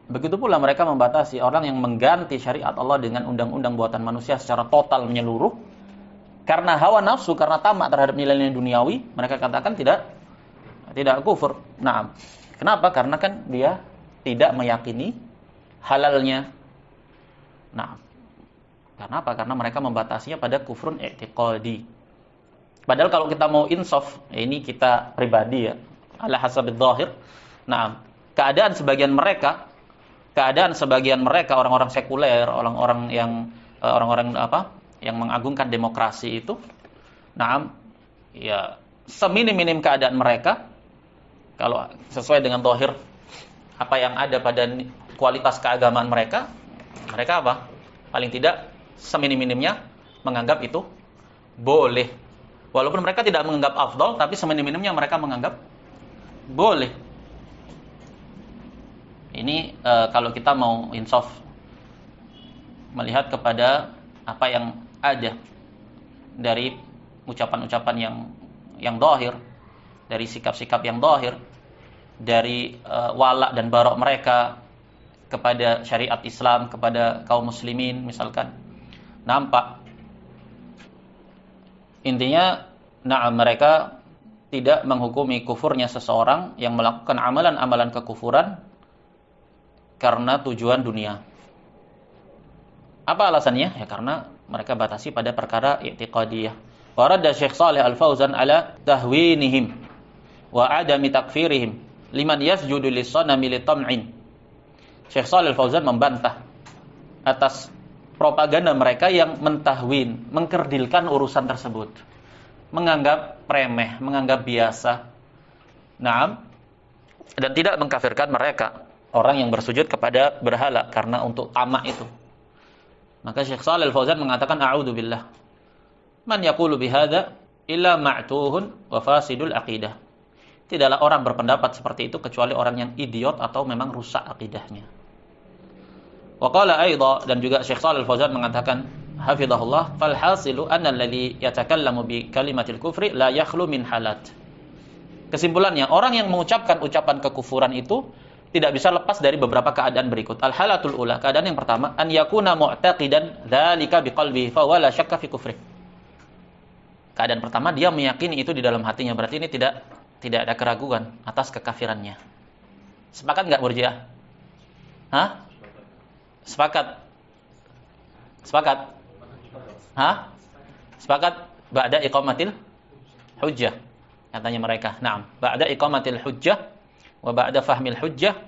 begitu pula mereka membatasi orang yang mengganti syariat Allah dengan undang-undang buatan manusia secara total menyeluruh karena hawa nafsu, karena tamak terhadap nilai-nilai duniawi, mereka katakan tidak kufur. Nah, kenapa? Karena kan dia tidak meyakini halalnya. Nah, karena apa? Karena mereka membatasinya pada kufrun i'tiqadi. Padahal kalau kita mau insaf, ini kita pribadi ya, ala hasabid dhahir. Nah, keadaan sebagian mereka orang-orang sekuler, orang-orang yang mengagungkan demokrasi itu, nah, ya seminim-minim keadaan mereka kalau sesuai dengan zahir apa yang ada pada kualitas keagamaan mereka apa? Paling tidak seminim-minimnya menganggap itu boleh. Walaupun mereka tidak menganggap afdal, tapi seminim-minimnya mereka menganggap boleh. Ini kalau kita mau insaf melihat kepada apa yang ada dari ucapan-ucapan yang zahir, dari sikap-sikap yang zahir, dari wala dan barok mereka kepada syariat Islam, kepada kaum muslimin misalkan, nampak intinya mereka tidak menghukumi kufurnya seseorang yang melakukan amalan-amalan kekufuran karena tujuan dunia. Apa alasannya? Ya karena mereka batasi pada perkara i'tiqadiyah. Wa radda Syekh Shalih Al-Fauzan ala tahwinihim wa adami takfirihim liman yasjudu lis-sanami li tam'in. Syekh Shalih Al-Fauzan membantah atas propaganda mereka yang mentahwin, mengkerdilkan urusan tersebut, menganggap remeh, menganggap biasa. Naam, dan tidak mengkafirkan mereka, orang yang bersujud kepada berhala karena untuk tamak itu. Maka Syekh Shalih Al-Fauzan mengatakan a'udzubillah man yaqulu bihadza illa ma'tuhun wa fasidul aqidah. Tidaklah orang berpendapat seperti itu kecuali orang yang idiot atau memang rusak akidahnya. Wa qala aidha, dan juga Syekh Shalih Al-Fauzan mengatakan hafizahullah, fal hasilu anna alladhi yatakallamu bi kalimatil kufri la yakhlu min halat. Kesimpulannya, orang yang mengucapkan ucapan kekufuran itu tidak bisa lepas dari beberapa keadaan berikut. Al-halatul ula, keadaan yang pertama, an yakuna mu'taqidan dzalika biqalbihi fa wala syakka fi kufri. Keadaan pertama, dia meyakini itu di dalam hatinya, berarti ini tidak ada keraguan atas kekafirannya. Sepakat enggak Murji'ah? Hah? Sepakat. Hah? Sepakat ba'da iqamatil hujjah, katanya mereka. Naam, ba'da iqamatil hujjah wa ba'da fahmil hujjah.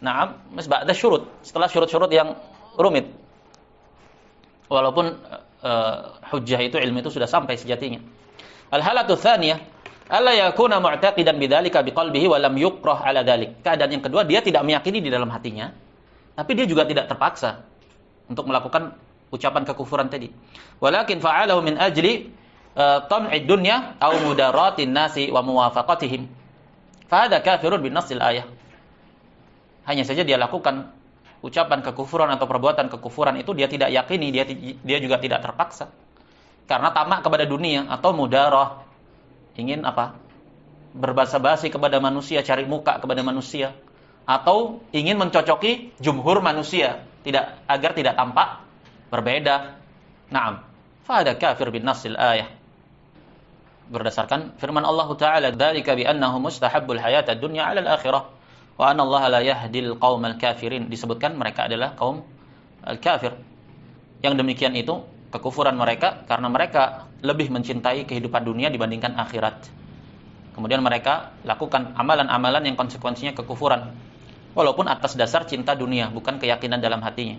Naam, mas ba'da syurut, setelah syurut-syurut yang rumit. Walaupun hujjah itu, ilmu itu sudah sampai sejatinya. Al-halatu tsaniyah alla yakuna mu'taqidan bidzalika biqalbihi wa lam yukrah ala dzalik. Keadaan yang kedua, dia tidak meyakini di dalam hatinya, tapi dia juga tidak terpaksa untuk melakukan ucapan kekufuran tadi. Walakin fa'alahu min ajli tam'id dunya aw mudaratin nasi wa muwafaqatihim. Fahada kafirun bin nasil ayah. Hanya saja dia lakukan ucapan kekufuran atau perbuatan kekufuran itu dia tidak yakini, dia juga tidak terpaksa. Karena tamak kepada dunia atau mudarah, ingin apa? Berbasa-basi kepada manusia, cari muka kepada manusia, atau ingin mencocoki jumhur manusia, agar tidak tampak berbeda. Naam. Fahada kafir bin nasil ayah. Berdasarkan firman Allah Ta'ala, dzalika bi annahu mustahabbul hayatad dunya 'ala al-akhirah wa anna Allah la yahdil qaumal kafirin. Disebutkan mereka adalah kaum al-kafir. Yang demikian itu kekufuran mereka karena mereka lebih mencintai kehidupan dunia dibandingkan akhirat. Kemudian mereka lakukan amalan-amalan yang konsekuensinya kekufuran, walaupun atas dasar cinta dunia, bukan keyakinan dalam hatinya.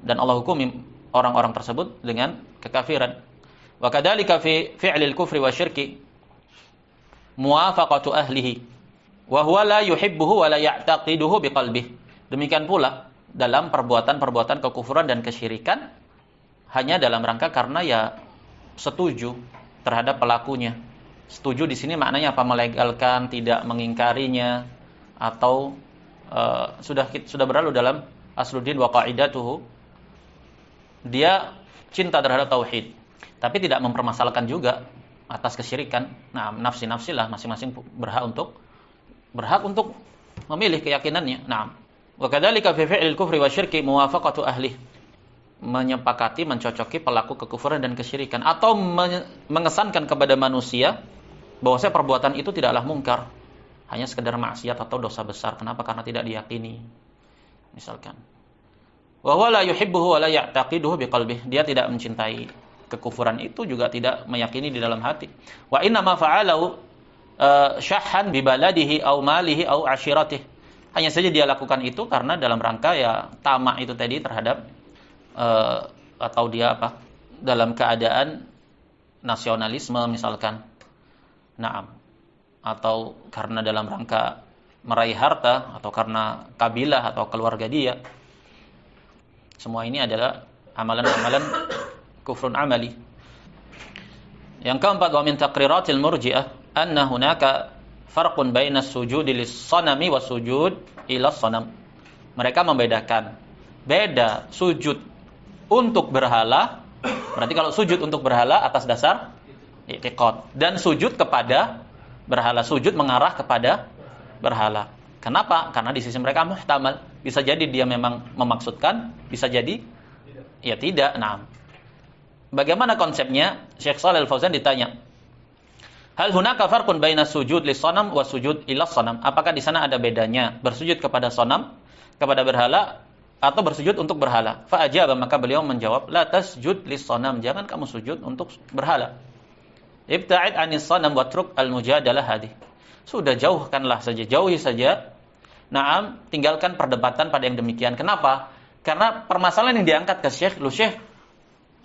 Dan Allah hukumi orang-orang tersebut dengan kekafiran. Wa kadzalika fi fi'lil kufri wasyirki muwafaqatu ahlihi wa huwa la yuhibbuhu wa la ya'taqiduhu biqalbihi. Demikian pula dalam perbuatan-perbuatan kekufuran dan kesyirikan hanya dalam rangka karena ya setuju terhadap pelakunya. Setuju di sini maknanya apa? Melegalkan, tidak mengingkarinya, atau sudah berlalu dalam asluddin wa qaidatuhu. Dia cinta terhadap tauhid, tapi tidak mempermasalahkan juga atas kesyirikan. Nah, nafsi-nafsi lah masing-masing berhak untuk memilih keyakinannya. Nah, wa kadzalika fi fi'lil kufri wasyirki muwafaqatu ahli. Menyepakati, mencocoki pelaku kekufuran dan kesyirikan, atau mengesankan kepada manusia bahwasanya perbuatan itu tidaklah mungkar, hanya sekedar maksiat atau dosa besar. Kenapa? Karena tidak diyakini. Misalkan, wa huwa la yuhibbuhu wa la ya'taqiduhu biqalbihi. Dia tidak mencintai kekufuran itu, juga tidak meyakini di dalam hati. Wa inna ma fa'alahu syahhan bi baladihi aw malihi aw ashiratihi. Hanya saja dia lakukan itu karena dalam rangka ya tamak itu tadi terhadap atau dia dalam keadaan nasionalisme misalkan. Naam. Atau karena dalam rangka meraih harta, atau karena kabilah atau keluarga dia. Semua ini adalah amalan-amalan kufrun amali. Yang keempat, wa min taqriratil murji'ah anna hunaka farqun baina as-sujudi lis-sanami was-sujud ila as-sanam. Mereka membedakan beda sujud untuk berhala. Berarti kalau sujud untuk berhala atas dasar i'tiqad, dan sujud kepada berhala, sujud mengarah kepada berhala. Kenapa? Karena di sisi mereka muhtamal. Bisa jadi dia memang memaksudkan, bisa jadi ya tidak. Nah, bagaimana konsepnya? Syekh Shalih Al-Fauzan ditanya, hal hunaka farqun baina sujud lis-sanam wa sujud ila sanam? Apakah di sana ada bedanya bersujud kepada sanam, kepada berhala, atau bersujud untuk berhala? Fa ajaba, maka beliau menjawab, la tasjud lis-sanam, jangan kamu sujud untuk berhala. Ibta'id anis sanam watruk al-mujadalah hadih. Sudah jauhi saja. Naam, tinggalkan perdebatan pada yang demikian. Kenapa? Karena permasalahan yang diangkat ke Syekh,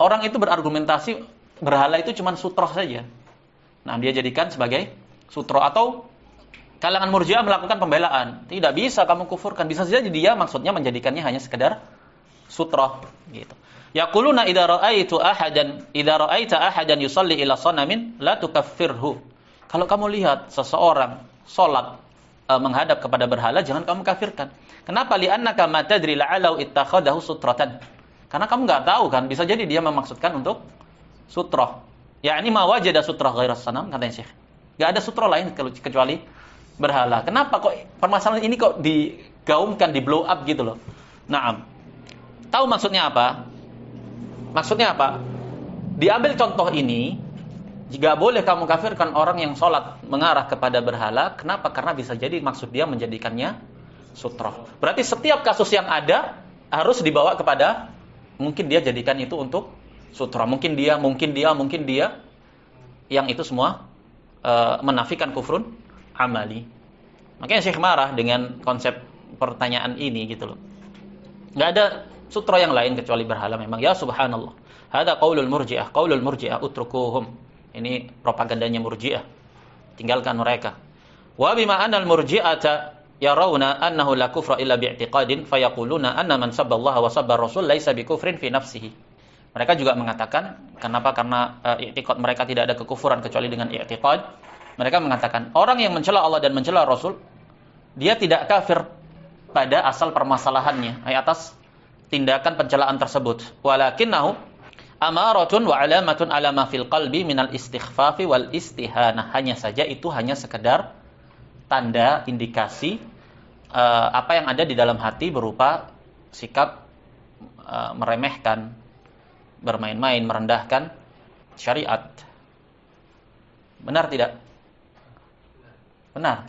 orang itu berargumentasi berhala itu cuma sutroh saja. Nah, dia jadikan sebagai sutroh, atau kalangan Murji'ah melakukan pembelaan. Tidak bisa kamu kufurkan. Bisa saja dia maksudnya menjadikannya hanya sekedar sutroh gitu. Yaquluna idza ra'aita ahadan yusalli ila sanamin la tukaffirhu. Kalau kamu lihat seseorang salat menghadap kepada berhala, jangan kamu kafirkan. Kenapa? Li'annaka ma tadri la'alau ittakhadahu sutratan. Karena kamu enggak tahu kan, bisa jadi dia memaksudkan untuk sutroh. Yakni ma wajada sutrah ghairas sanam, katanya Syekh. Enggak ada sutroh lain kecuali berhala. Kenapa kok permasalahan ini kok digaungkan, di blow up gitu loh. Naam. Tahu maksudnya apa? Maksudnya apa? Diambil contoh ini, jika boleh kamu kafirkan orang yang sholat mengarah kepada berhala. Kenapa? Karena bisa jadi maksud dia menjadikannya sutroh. Berarti setiap kasus yang ada harus dibawa kepada, mungkin dia jadikan itu untuk sutroh. Mungkin dia. Yang itu semua menafikan kufrun amali. Makanya Syekh marah dengan konsep pertanyaan ini gitu loh. Nggak ada sutra yang lain kecuali berhala memang. Ya subhanallah. Hada qaulul murji'ah utrukuhum. Ini propagandanya Murji'ah. Tinggalkan mereka. Wa bima anna al-murji'ata yarawna annahu la kufra illa bi'tiqadin fayaquluna anna man sabballaha wa sabbar rasul laisa bikufrin fi nafsihi. Mereka juga mengatakan, kenapa? Karena i'tiqad mereka tidak ada kekufuran kecuali dengan i'tiqad. Mereka mengatakan, orang yang mencela Allah dan mencela Rasul, dia tidak kafir pada asal permasalahannya, atas tindakan pencelaan tersebut. Walakinnahu amaratun wa alamatun ala ma fil qalbi minal istighfafi wal istihanah. Hanya saja itu hanya sekedar tanda indikasi apa yang ada di dalam hati berupa sikap meremehkan, bermain-main, merendahkan syariat. Benar tidak? Benar.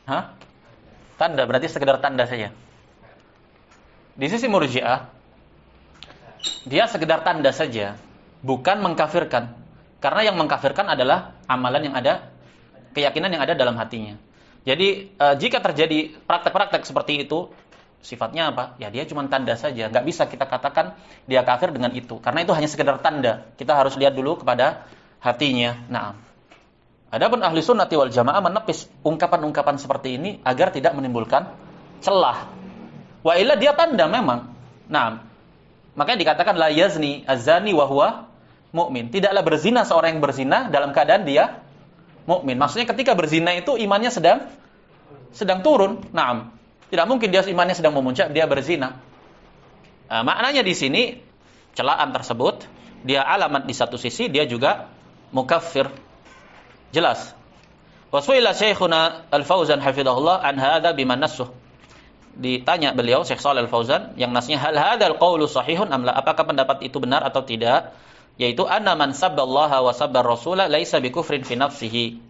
Hah? Tanda berarti sekedar tanda saja. Di sisi Murji'ah dia sekedar tanda saja, bukan mengkafirkan. Karena yang mengkafirkan adalah amalan yang ada, keyakinan yang ada dalam hatinya. Jadi jika terjadi praktek-praktek seperti itu, sifatnya apa? Ya dia cuma tanda saja. Nggak bisa kita katakan dia kafir dengan itu. Karena itu hanya sekedar tanda. Kita harus lihat dulu kepada hatinya. Nah, adapun ahli sunnati wal jamaah menepis ungkapan-ungkapan seperti ini agar tidak menimbulkan celah. Wa illa dia tanda memang. Nah, makanya dikatakan la yazni az-zani wa huwa mu'min. Tidaklah berzina seorang yang berzina dalam keadaan dia mukmin. Maksudnya ketika berzina itu imannya sedang turun. Naam. Tidak mungkin dia imannya sedang memuncak, dia berzina. Nah, maknanya di sini celaan tersebut dia alamat di satu sisi, dia juga mukaffir. Jelas. Wasuila Syekhuna Al-Fauzan hafizahullah an hadza biman nassuh. Ditanya beliau Syekh Shalih Al-Fauzan yang nasnya hal hadzal qaulu sahihun am la, apakah pendapat itu benar atau tidak, yaitu anna man sabballaha wa sabbar rasula laisa bikufrin fi nafsihi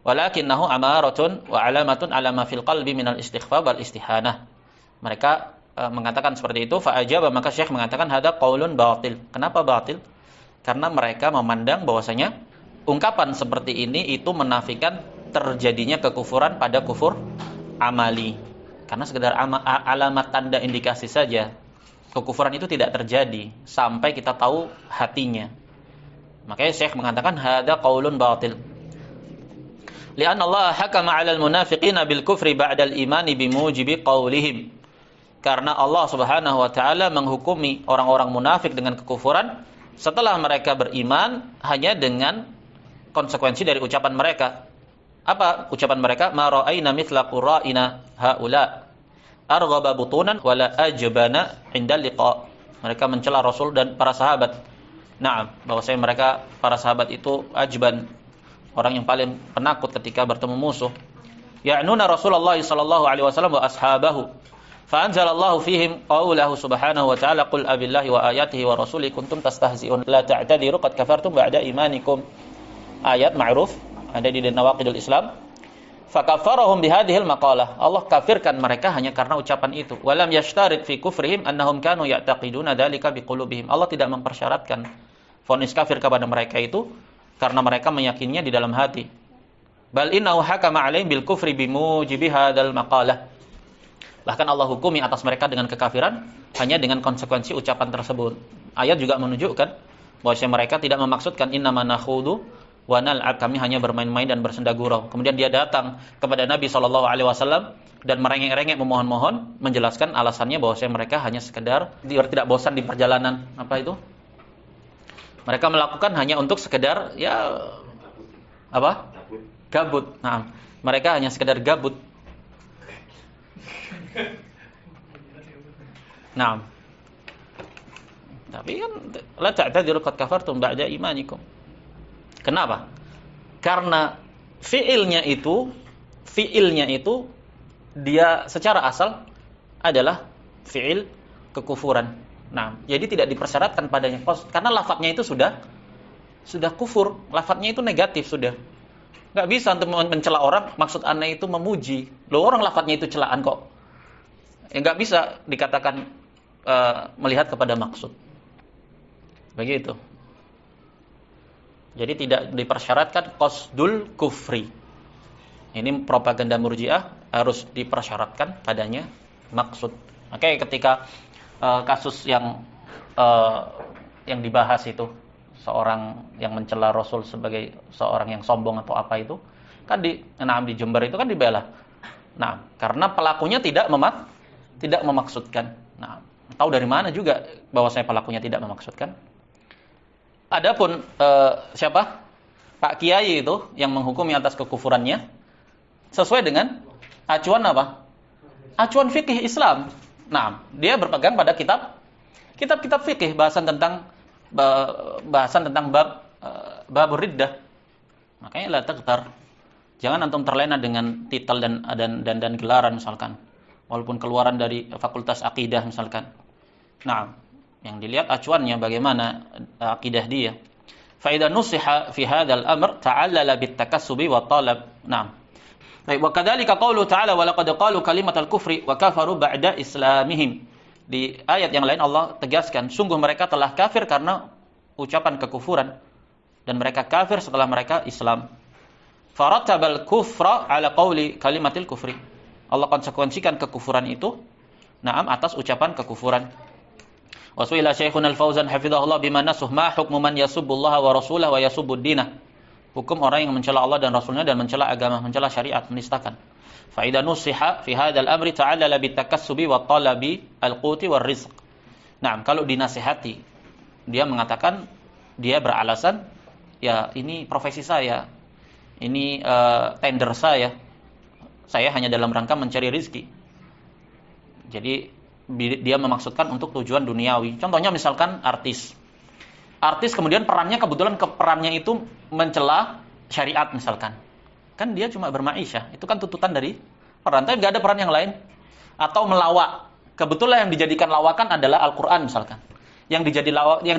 walakinnahu amaratun wa alamatun ala ma fil qalbi minal istighfar wal istihanah. Mereka mengatakan seperti itu. Fa ajaba, maka Syekh mengatakan hadza qaulun batil. Kenapa batil? Karena mereka memandang bahwasanya ungkapan seperti ini itu menafikan terjadinya kekufuran pada kufur amali. Karena sekedar alamat tanda indikasi saja, kekufuran itu tidak terjadi sampai kita tahu hatinya. Makanya Syekh mengatakan hadza qaulun batil. Li'anna Allah hakama 'alal munafiqina bil kufri ba'dal imani bimujibi qaulihim. Karena Allah Subhanahu wa taala menghukumi orang-orang munafik dengan kekufuran setelah mereka beriman hanya dengan konsekuensi dari ucapan mereka. Apa ucapan mereka? Ma ra'aina mithla qura'ina haula arghaba butunan wala ajbana 'inda liqa. Mereka mencela Rasul dan para sahabat. Nah, bahwasanya mereka para sahabat itu ajban, orang yang paling penakut ketika bertemu musuh. Ya'nuna Rasulullah sallallahu alaihi wasallam wa ashabahu. Fa anzalallahu fihim qaulahu subhanahu wa ta'ala qul abillahi wa ayatihi wa rasulihi kuntum tastahzi'un la ta'tadiru qad kafartum ba'da imanikum. Ayat ma'ruf ada di Nawaqidul Islam. Fakaffarahum bihadhil maqalah. Allah kafirkan mereka hanya karena ucapan itu. Walam yashtarid fi kufrihim annahum kanu ya'taqiduna dzalika biqulubihim. Allah tidak mempersyaratkan vonis kafir kepada mereka itu karena mereka meyakininya di dalam hati. Bal innahu hakama 'alaihim bil kufri bimujibi hadzal maqalah. Bahkan Allah hukumi atas mereka dengan kekafiran hanya dengan konsekuensi ucapan tersebut. Ayat juga menunjukkan bahwa mereka tidak memaksudkan innama nakhudu wa nal'ab, kami hanya bermain-main dan bersenda gurau. Kemudian dia datang kepada Nabi SAW dan merengek-rengek memohon-mohon, menjelaskan alasannya bahwa mereka hanya sekedar tidak bosan di perjalanan. Apa itu? Mereka melakukan hanya untuk sekedar ya apa? Gabut. Nah, mereka hanya sekedar gabut. Nah, tapi kan la ta'tadiru qad kafartum ba'da imanikum. Kenapa? Karena fiilnya itu dia secara asal adalah fiil kekufuran. Nah, jadi tidak dipersyaratkan padanya karena lafadznya itu sudah kufur, lafadznya itu negatif sudah. Enggak bisa untuk mencela orang maksud aneh itu memuji. Loh, orang lafadznya itu celaan kok. Enggak bisa dikatakan melihat kepada maksud. Begitu. Jadi tidak dipersyaratkan qasdul kufri. Ini propaganda Murji'ah, harus dipersyaratkan padanya maksud. Oke, ketika kasus yang dibahas itu seorang yang mencela Rasul sebagai seorang yang sombong atau apa itu, kan di Jember itu kan dibela. Nah, karena pelakunya tidak memaksudkan. Nah, tahu dari mana juga bahwa saya pelakunya tidak memaksudkan? Adapun siapa? Pak Kiai itu yang menghukumi atas kekufurannya sesuai dengan acuan apa? Acuan fikih Islam. Nah, dia berpegang pada kitab-kitab fikih, bahasan tentang babur riddah. Makanya la taghtar. Jangan antum terlena dengan titel dan gelaran misalkan. Walaupun keluaran dari fakultas akidah misalkan. Nah, yang dilihat acuannya bagaimana akidah dia. Fa idza nusiha fi hadzal amr ta'allala bit takassubi wa talab. Naam. Baik, wa kadzalika qaulu ta'ala wa laqad qalu kalimatal kufri wa kafaru ba'da islamihim. Di ayat yang lain Allah tegaskan, sungguh mereka telah kafir karena ucapan kekufuran dan mereka kafir setelah mereka Islam. Farattabal kufra ala qauli kalimatil kufri. Allah konsekuensikan kekufuran itu atas ucapan kekufuran. Wasuila Syekhuna Al-Fauzan hafizahullah bima nasuh ma hukmu man yasubbullaha wa rasulahu wa yasubbud dinah. Hukum orang yang mencela Allah dan Rasulnya dan mencela agama, mencela syariat, menistakan. Fa idza nusiha fi hadzal amri ta'allala bitakassubi wa talabi al-quti war rizq. Nah, kalau dinasihati, dia mengatakan, dia beralasan, ya ini profesi saya, ini tender saya hanya dalam rangka mencari rezeki. Jadi dia memaksudkan untuk tujuan duniawi. Contohnya misalkan artis kemudian perannya itu mencela syariat misalkan. Kan dia cuma bermaisha, itu kan tuntutan dari peran, tapi nggak ada peran yang lain. Atau melawak, kebetulan yang dijadikan lawakan adalah Al-Quran misalkan. Yang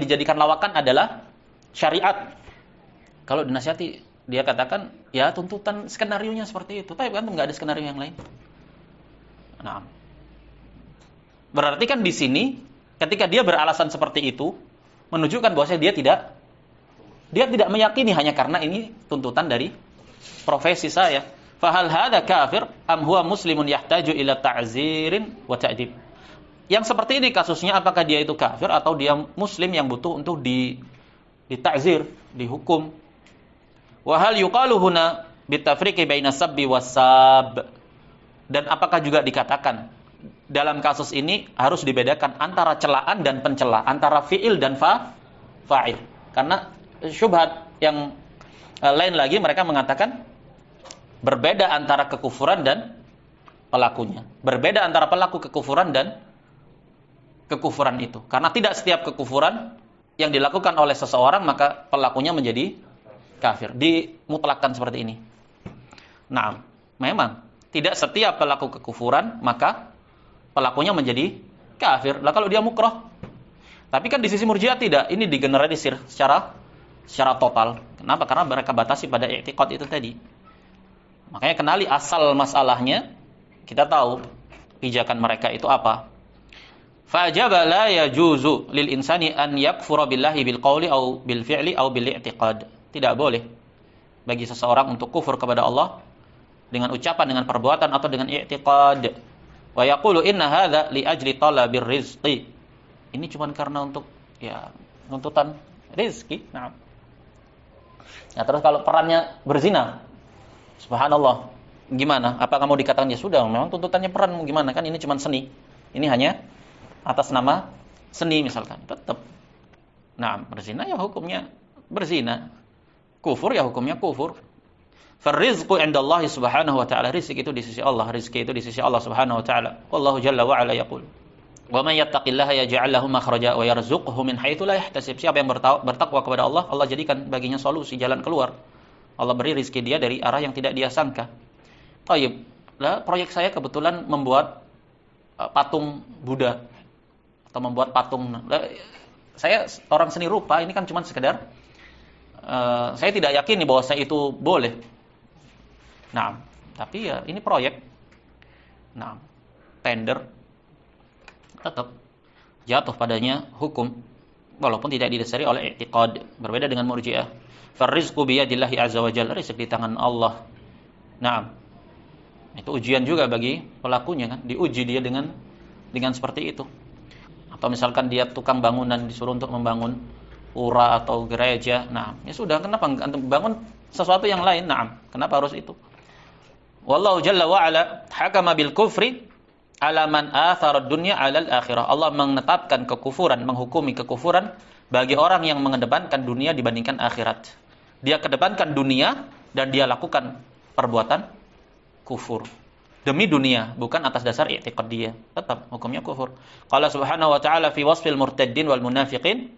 dijadikan lawakan adalah syariat. Kalau dinasihati, dia katakan, ya tuntutan skenarionya seperti itu, tapi kan nggak ada skenario yang lain. Nah, berarti kan di sini ketika dia beralasan seperti itu menunjukkan bahwa dia tidak meyakini hanya karena ini tuntutan dari profesi saya. Fahal hadza kafir am huwa muslimun yahtaju ila ta'zirin wa ta'dib. Yang seperti ini kasusnya, apakah dia itu kafir atau dia muslim yang butuh untuk dita'zir, dihukum. Wa hal yuqalu huna bitafriqi baina sabbi wasab. Dan apakah juga dikatakan dalam kasus ini harus dibedakan antara celaan dan pencela, antara fi'il dan fa'il. Karena syubhat yang lain lagi, mereka mengatakan berbeda antara kekufuran dan pelakunya. Berbeda antara pelaku kekufuran dan kekufuran itu. Karena tidak setiap kekufuran yang dilakukan oleh seseorang maka pelakunya menjadi kafir. Dimutlakkan seperti ini. Nah, memang tidak setiap pelaku kekufuran maka pelakunya menjadi kafir. Lah kalau dia mukroh. Tapi kan di sisi Murji'ah tidak. Ini digeneralisir secara total. Kenapa? Karena mereka batasi pada i'tiqad itu tadi. Makanya kenali asal masalahnya, kita tahu pijakan mereka itu apa. Fa'ajaba la yajuzu lil insani an yakfura billahi bil qawli aw bil fi'li aw bil i'tiqad. Tidak boleh bagi seseorang untuk kufur kepada Allah dengan ucapan, dengan perbuatan atau dengan i'tiqad. Wa yaqulu inna hadza li ajli talabir rizqi. Ini cuma karena untuk tuntutan rezeki. Nah, terus kalau perannya berzina, subhanallah, gimana? Apa kamu dikatakan ya sudah, memang tuntutannya peran, gimana? Kan ini cuma seni. Ini hanya atas nama seni misalkan. Tetap. Nah, berzina ya hukumnya berzina. Kufur ya hukumnya kufur. Farizqu 'indallahi subhanahu wa ta'ala. Rizki itu di sisi Allah, rizki itu di sisi Allah subhanahu wa ta'ala. Wallahu jalla wa ala yaqul, wa man yattaqillaha yaj'al lahu makhraja wa yarzuqhu min haitsu la yahtasib. Siapa yang bertakwa kepada Allah, Allah jadikan baginya solusi, jalan keluar. Allah beri rizki dia dari arah yang tidak dia sangka. Thayyib. Lah proyek saya kebetulan membuat patung Buddha atau membuat patung. Saya orang seni rupa, ini kan cuma sekedar saya tidak yakin bahwa saya itu boleh. Nah, tapi ya ini proyek. Nah, tender tetap jatuh padanya hukum walaupun tidak didasari oleh i'tiqad. Berbeda dengan Murji'ah. Farizqu biyadillahi azza wa jalla, rezeki di tangan Allah. Nah, itu ujian juga bagi pelakunya kan, diuji dia dengan seperti itu. Atau misalkan dia tukang bangunan disuruh untuk membangun pura atau gereja. Nah, ya sudah, kenapa bangun sesuatu yang lain? Nah, kenapa harus itu? Wallahu jalla wa ala hakama bil kufri ala man athara ad-dunya 'ala al-akhirah. Allah menetapkan kekufuran, menghukumi kekufuran bagi orang yang mengedepankan dunia dibandingkan akhirat. Dia kedepankan dunia dan dia lakukan perbuatan kufur demi dunia, bukan atas dasar i'tiqad dia. Tetap hukumnya kufur. Qala subhanahu wa ta'ala fi wasfil murtaddin wal munafiqin,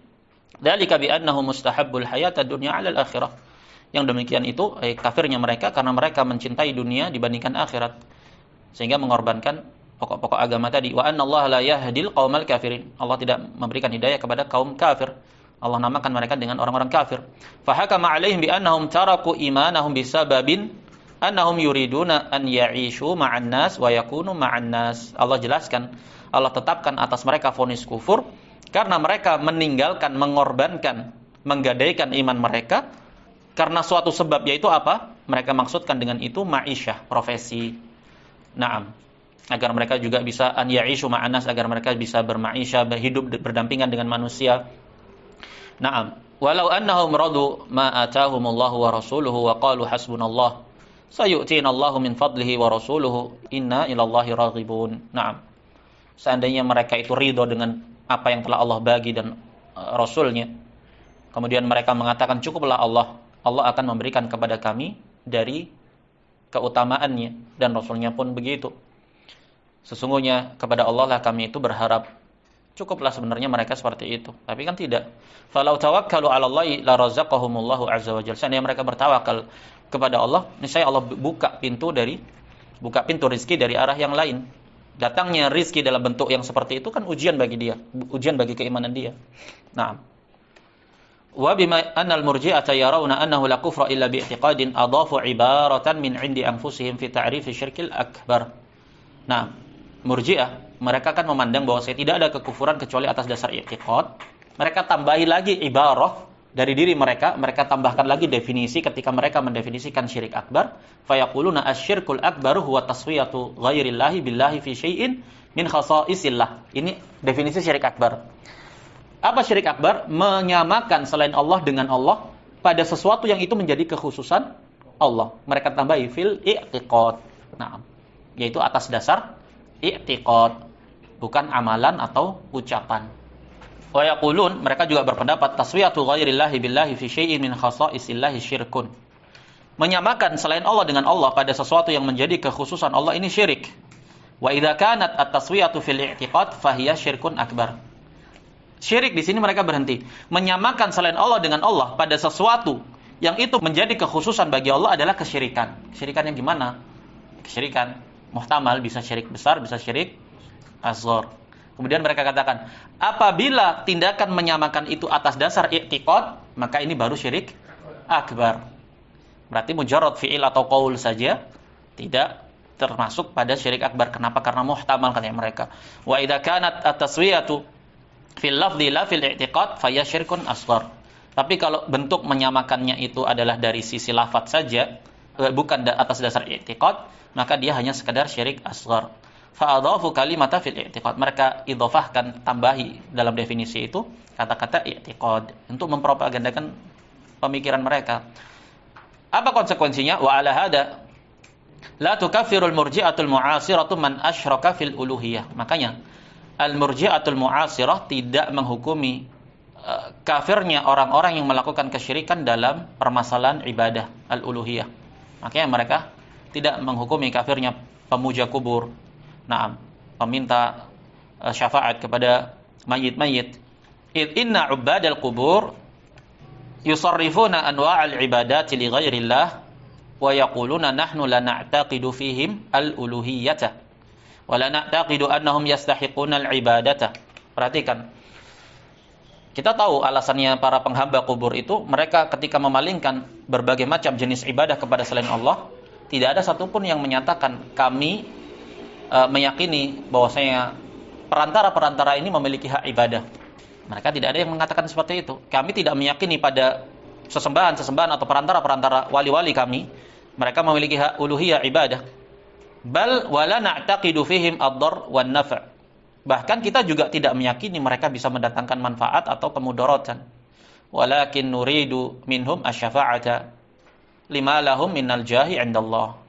dzalika bi annahu mustahabbul hayatad dunya 'ala al-akhirah. Yang demikian itu kafirnya mereka karena mereka mencintai dunia dibandingkan akhirat, sehingga mengorbankan pokok-pokok agama tadi. Wa annallaha la yahdil qaumal kafirin. Allah tidak memberikan hidayah kepada kaum kafir. Allah namakan mereka dengan orang-orang kafir. Fa hakama 'alaihim bi annahum taraku imanahum bisababin annahum yuriduna an ya'ishu ma'an nas wa yakunu ma'an nas. Allah jelaskan, Allah tetapkan atas mereka vonis kufur karena mereka meninggalkan, mengorbankan, menggadaikan iman mereka karena suatu sebab, yaitu apa? Mereka maksudkan dengan itu ma'isyah, profesi. Naam. Agar mereka juga bisa an ya'ishu ma'an nas, agar mereka bisa berma'isyah, hidup berdampingan dengan manusia. Naam. Walau annahum radu ma atahumullahu wa rasuluhu wa qalu hasbunallah sayu'tina Allahu min fadlihi wa rasuluhu inna ilallahi raghibun. Naam. Seandainya mereka itu ridho dengan apa yang telah Allah bagi dan Rasulnya, kemudian mereka mengatakan cukuplah Allah akan memberikan kepada kami dari keutamaannya, dan Rasulnya pun begitu. Sesungguhnya kepada Allah lah kami itu berharap. Cukuplah sebenarnya mereka seperti itu. Tapi kan tidak. Falau tawakkalu 'ala Allahi la razaqahumullahu 'azza wa jalla. Seandainya mereka bertawakal kepada Allah, niscaya Allah buka pintu rezeki dari arah yang lain. Datangnya rezeki dalam bentuk yang seperti itu kan ujian bagi dia, ujian bagi keimanan dia. Naam. Wa bima annal murji'ata yarawna annahu la kufra illa bi i'tiqadin adafu ibaratan min 'indi anfusihim fi ta'rif syirkil akbar. Nah, Murji'ah mereka kan memandang bahwa tidak ada kekufuran kecuali atas dasar i'tiqad. Mereka tambahi lagi ibarah dari diri mereka tambahkan lagi definisi ketika mereka mendefinisikan syirik akbar. Fayaquluna asyirkul akbaru huwa taswiyatu ghairillahi billahi fi syai'in min khasaisillah. Ini definisi syirik akbar. Apa syirik akbar? Menyamakan selain Allah dengan Allah pada sesuatu yang itu menjadi kekhususan Allah. Mereka tambahi fil i'tiqad. Nah, yaitu atas dasar i'tiqad, bukan amalan atau ucapan. Wa yaqulun, mereka juga berpendapat taswiyatu ghairillahi billahi fi syai'in min khasaisillahi syirkun. Menyamakan selain Allah dengan Allah pada sesuatu yang menjadi kekhususan Allah ini syirik. Wa idza kanat at-taswiyatu fil i'tiqad fahiya syirkun akbar. Syirik di sini mereka berhenti. Menyamakan selain Allah dengan Allah pada sesuatu yang itu menjadi kekhususan bagi Allah adalah kesyirikan. Kesyirikan yang gimana? Kesyirikan muhtamal, bisa syirik besar, bisa syirik asghar. Kemudian mereka katakan, apabila tindakan menyamakan itu atas dasar i'tiqad, maka ini baru syirik akbar. Berarti mujarrad fi'il atau qaul saja tidak termasuk pada syirik akbar. Kenapa? Karena muhtamal, katanya mereka. Wa idza kanat at-taswiyatu fil lafdhi la fil i'tiqad fa syirkun asghar. Tapi kalau bentuk menyamakannya itu adalah dari sisi lafaz saja, bukan atas dasar i'tiqad, maka dia hanya sekadar syirik asghar. Fa'adhafu kalimata fil i'tiqad. Mereka idhofahkan, tambahi dalam definisi itu kata-kata i'tiqad untuk mempropagandakan pemikiran mereka. Apa konsekuensinya? Wa ala hada la tukaffirul murji'atul mu'asiratu man asyraka fil uluhiyah. Makanya al-murji'atul mu'asirah tidak menghukumi kafirnya orang-orang yang melakukan kesyirikan dalam permasalahan ibadah al-uluhiyah. Makanya mereka tidak menghukumi kafirnya pemuja kubur. Naam, meminta syafaat kepada mayit-mayit. Inna ubadal qubur yusarrifuna anwa'al ibadati li ghairillah wa yaquluna nahnu la na'taqidu fihim al-uluhiyyata wa la na'taqidu annahum yastahiquna al-ibadata. Perhatikan. Kita tahu alasannya para penghamba kubur itu, mereka ketika memalingkan berbagai macam jenis ibadah kepada selain Allah, tidak ada satupun yang menyatakan kami meyakini bahwasanya perantara-perantara ini memiliki hak ibadah. Mereka tidak ada yang mengatakan seperti itu. Kami tidak meyakini pada sesembahan-sesembahan atau perantara-perantara wali-wali kami. Mereka memiliki hak uluhiyah ibadah. Bal wala na'taqidu fihim ad-dar wan naf'. Bahkan kita juga tidak meyakini mereka bisa mendatangkan manfaat atau kemudaratan. Walakin nuridu minhum asy-syafa'ata lima lahum minal jahi 'indallah.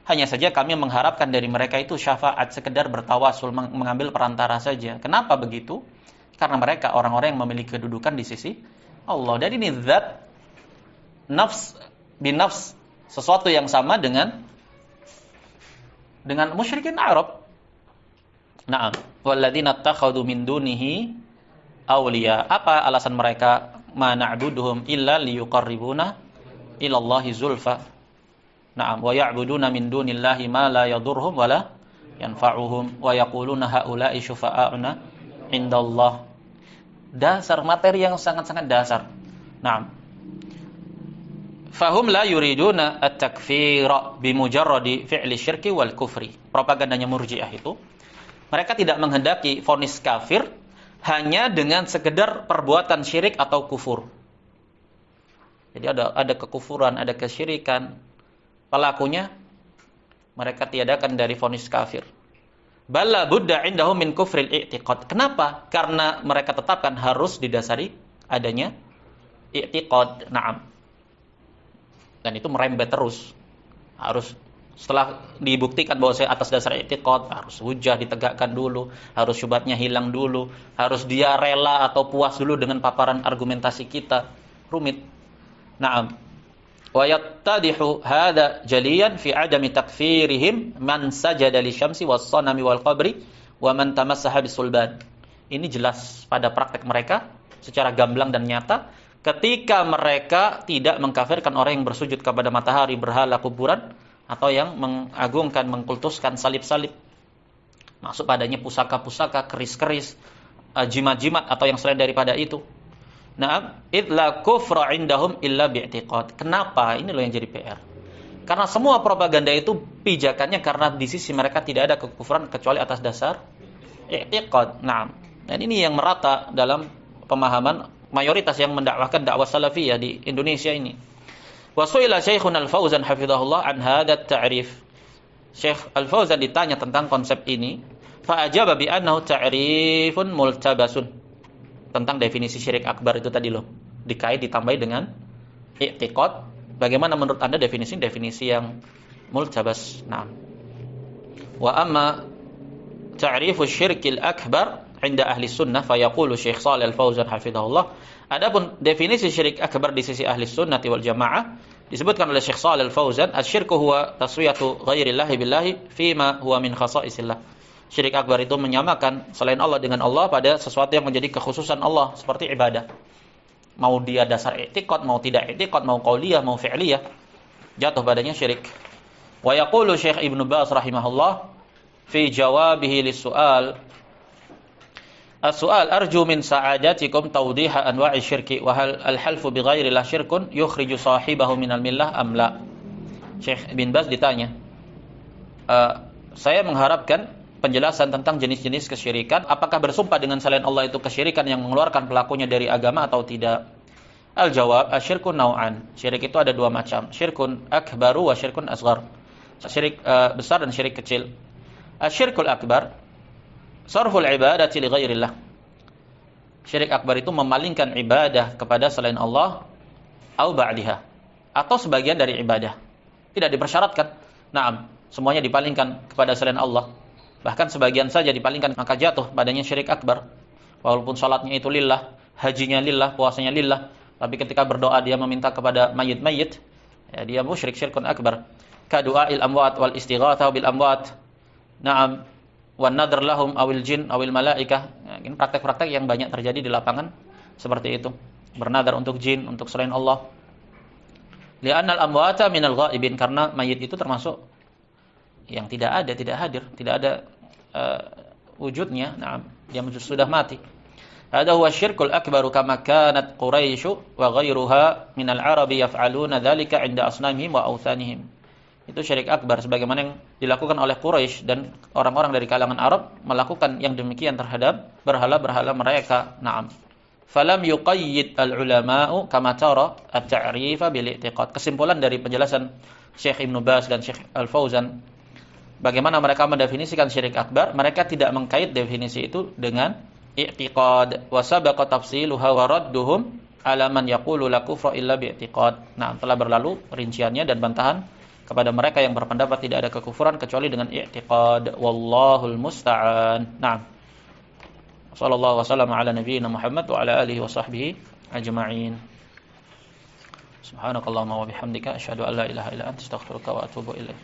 Hanya saja kami mengharapkan dari mereka itu syafaat, sekedar bertawasul, mengambil perantara saja. Kenapa begitu? Karena mereka orang-orang yang memiliki kedudukan di sisi Allah. Dan ini zat nafs bin nafs, sesuatu yang sama dengan musyrikin Arab. Na'am, walladzina ittakhadhu min dunihi awliya. Apa alasan mereka? Ma na'buduhum illa liyuqarribuna ila Allahi zulfa. Na'am, wa ya'buduna min dunillahi ma la yadurhum wa la yanfa'uhum wa yaquluna haula'i syufa'auna indallah. Dasar materi yang sangat-sangat dasar. Na'am. fahum la yuriduna at-takfira bimujarradi fi'li syirki wal kufri. Propagandanya Murji'ah itu, mereka tidak menghendaki vonis kafir hanya dengan sekedar perbuatan syirik atau kufur. Jadi ada kekufuran, ada kesyirikan, pelakunya mereka tiadakan dari vonis kafir. Balla budda indahum min kufril i'tiqad. Kenapa? Karena mereka tetapkan harus didasari adanya i'tiqad. Naam. Dan itu merembet terus. Harus setelah dibuktikan bahwa saya atas dasar i'tiqad, harus hujah ditegakkan dulu, harus syubhatnya hilang dulu, harus dia rela atau puas dulu dengan paparan argumentasi kita. Rumit. Naam. Wa yattadihu hadha jaliyan fi adami takfirihim man sajada lisyamsi was-sanami wal qabri wa man tamassaha bisulban. Ini jelas pada praktek mereka secara gamblang dan nyata ketika mereka tidak mengkafirkan orang yang bersujud kepada matahari, berhala, kuburan, atau yang mengagungkan, mengkultuskan salib-salib. Masuk padanya pusaka-pusaka, keris-keris, jimat-jimat atau yang selain daripada itu. Nah, idla kufra indahum illa bi'tiqad. Kenapa? Ini loh yang jadi PR. Karena semua propaganda itu pijakannya karena di sisi mereka tidak ada kekufuran kecuali atas dasar i'tiqad. Nah, dan ini yang merata dalam pemahaman mayoritas yang mendakwahkan dakwah salafiyah di Indonesia ini. Wasuila Syekhuna Al-Fauzan hafizahullah an hadha at-ta'rif. Syekh Al-Fauzan ditanya tentang konsep ini, fa ajaba bi annahu ta'rifun multabasun. Tentang definisi syirik akbar itu tadi loh, dikait ditambahi dengan i'tiqad. Bagaimana menurut Anda definisi yang multabas? Nah, wa amma ta'rifu syirkil akbar inda ahli sunnah fa yaqulu Syekh Shalih Al-Fauzan hafizahullah. Adapun definisi syirik akbar di sisi ahli sunnah wal jamaah disebutkan oleh Syekh Shalih Al-Fauzan, asyirku huwa taswiyatu ghairillahi billahi fima huwa min khasaisillah. Syirik akbar itu menyamakan selain Allah dengan Allah pada sesuatu yang menjadi kekhususan Allah seperti ibadah. Mau dia dasar i'tiqad, mau tidak i'tiqad, mau qauliyah, mau fi'liyah, jatuh padanya syirik. Wa yaqulu Syekh Ibnu Baz rahimahullah fi jawabihi lis-su'al, as-su'al arju min sa'adatikum tawdiha anwa'i syirki wa hal al-halfu bi ghairi la syirkun yukhriju sahibahu minal millah am la. Syekh Ibn Baz ditanya, saya mengharapkan penjelasan tentang jenis-jenis kesyirikan, apakah bersumpah dengan selain Allah itu kesyirikan yang mengeluarkan pelakunya dari agama atau tidak? Al-jawab, asyirkun naw'an. Syirik itu ada dua macam, syirkun akbaru wa syirkun asghar. Syirik besar dan syirik kecil. Asyirkul akbar sarful ibadati li ghairillah. Syirik akbar itu memalingkan ibadah kepada selain Allah au ba'diha, atau sebagian dari ibadah. Tidak dipersyaratkan. Naam, semuanya dipalingkan kepada selain Allah. Bahkan sebagian saja dipalingkan, maka jatuh padanya syirik akbar. Walaupun salatnya itu lillah, hajinya lillah, puasanya lillah, tapi ketika berdoa dia meminta kepada mayit-mayit, ya dia musyrik, syirkun akbar. Ka du'ail amwat wal istighatsah bil amwat. Na'am, wan nadhr lahum awil jin awil malaikah. Ya, ini praktek-praktek yang banyak terjadi di lapangan seperti itu. Bernadar untuk jin, untuk selain Allah. Li'annal amwata minal ghaibin, karena mayit itu termasuk yang tidak ada, tidak hadir, tidak ada wujudnya. Nah, dia sudah mati. Hada huwa syirkul akbaru kama kanat Quraisy wa ghairuha minal arabi yaf'aluna dzalika 'inda asnamihim wa awthanihim. Itu syirik akbar sebagaimana yang dilakukan oleh Quraisy dan orang-orang dari kalangan Arab melakukan yang demikian terhadap berhala-berhala mereka. Naam. Falam yuqayyid al-ulama'u kama tara at-ta'rifa bil i'tiqad. Kesimpulan dari penjelasan Syekh Ibnu Baz dan Syekh Al-Fauzan, bagaimana mereka mendefinisikan syirik akbar, mereka tidak mengkait definisi itu dengan i'tiqad. Wa sabaqa tafsiluha wa radduhum ala man yaqulu la kufra illa bi'tiqad. Nah, telah berlalu rinciannya dan bantahan kepada mereka yang berpendapat tidak ada kekufuran kecuali dengan i'tiqad. Wallahul musta'an. Naam. Sallallahu wasallam ala nabiyyina Muhammad wa ala alihi wa sahbihi ajma'in. Subhanakallahumma wa bihamdika asyhadu an la ilaha illa anta astaghfiruka wa atubu ilaik.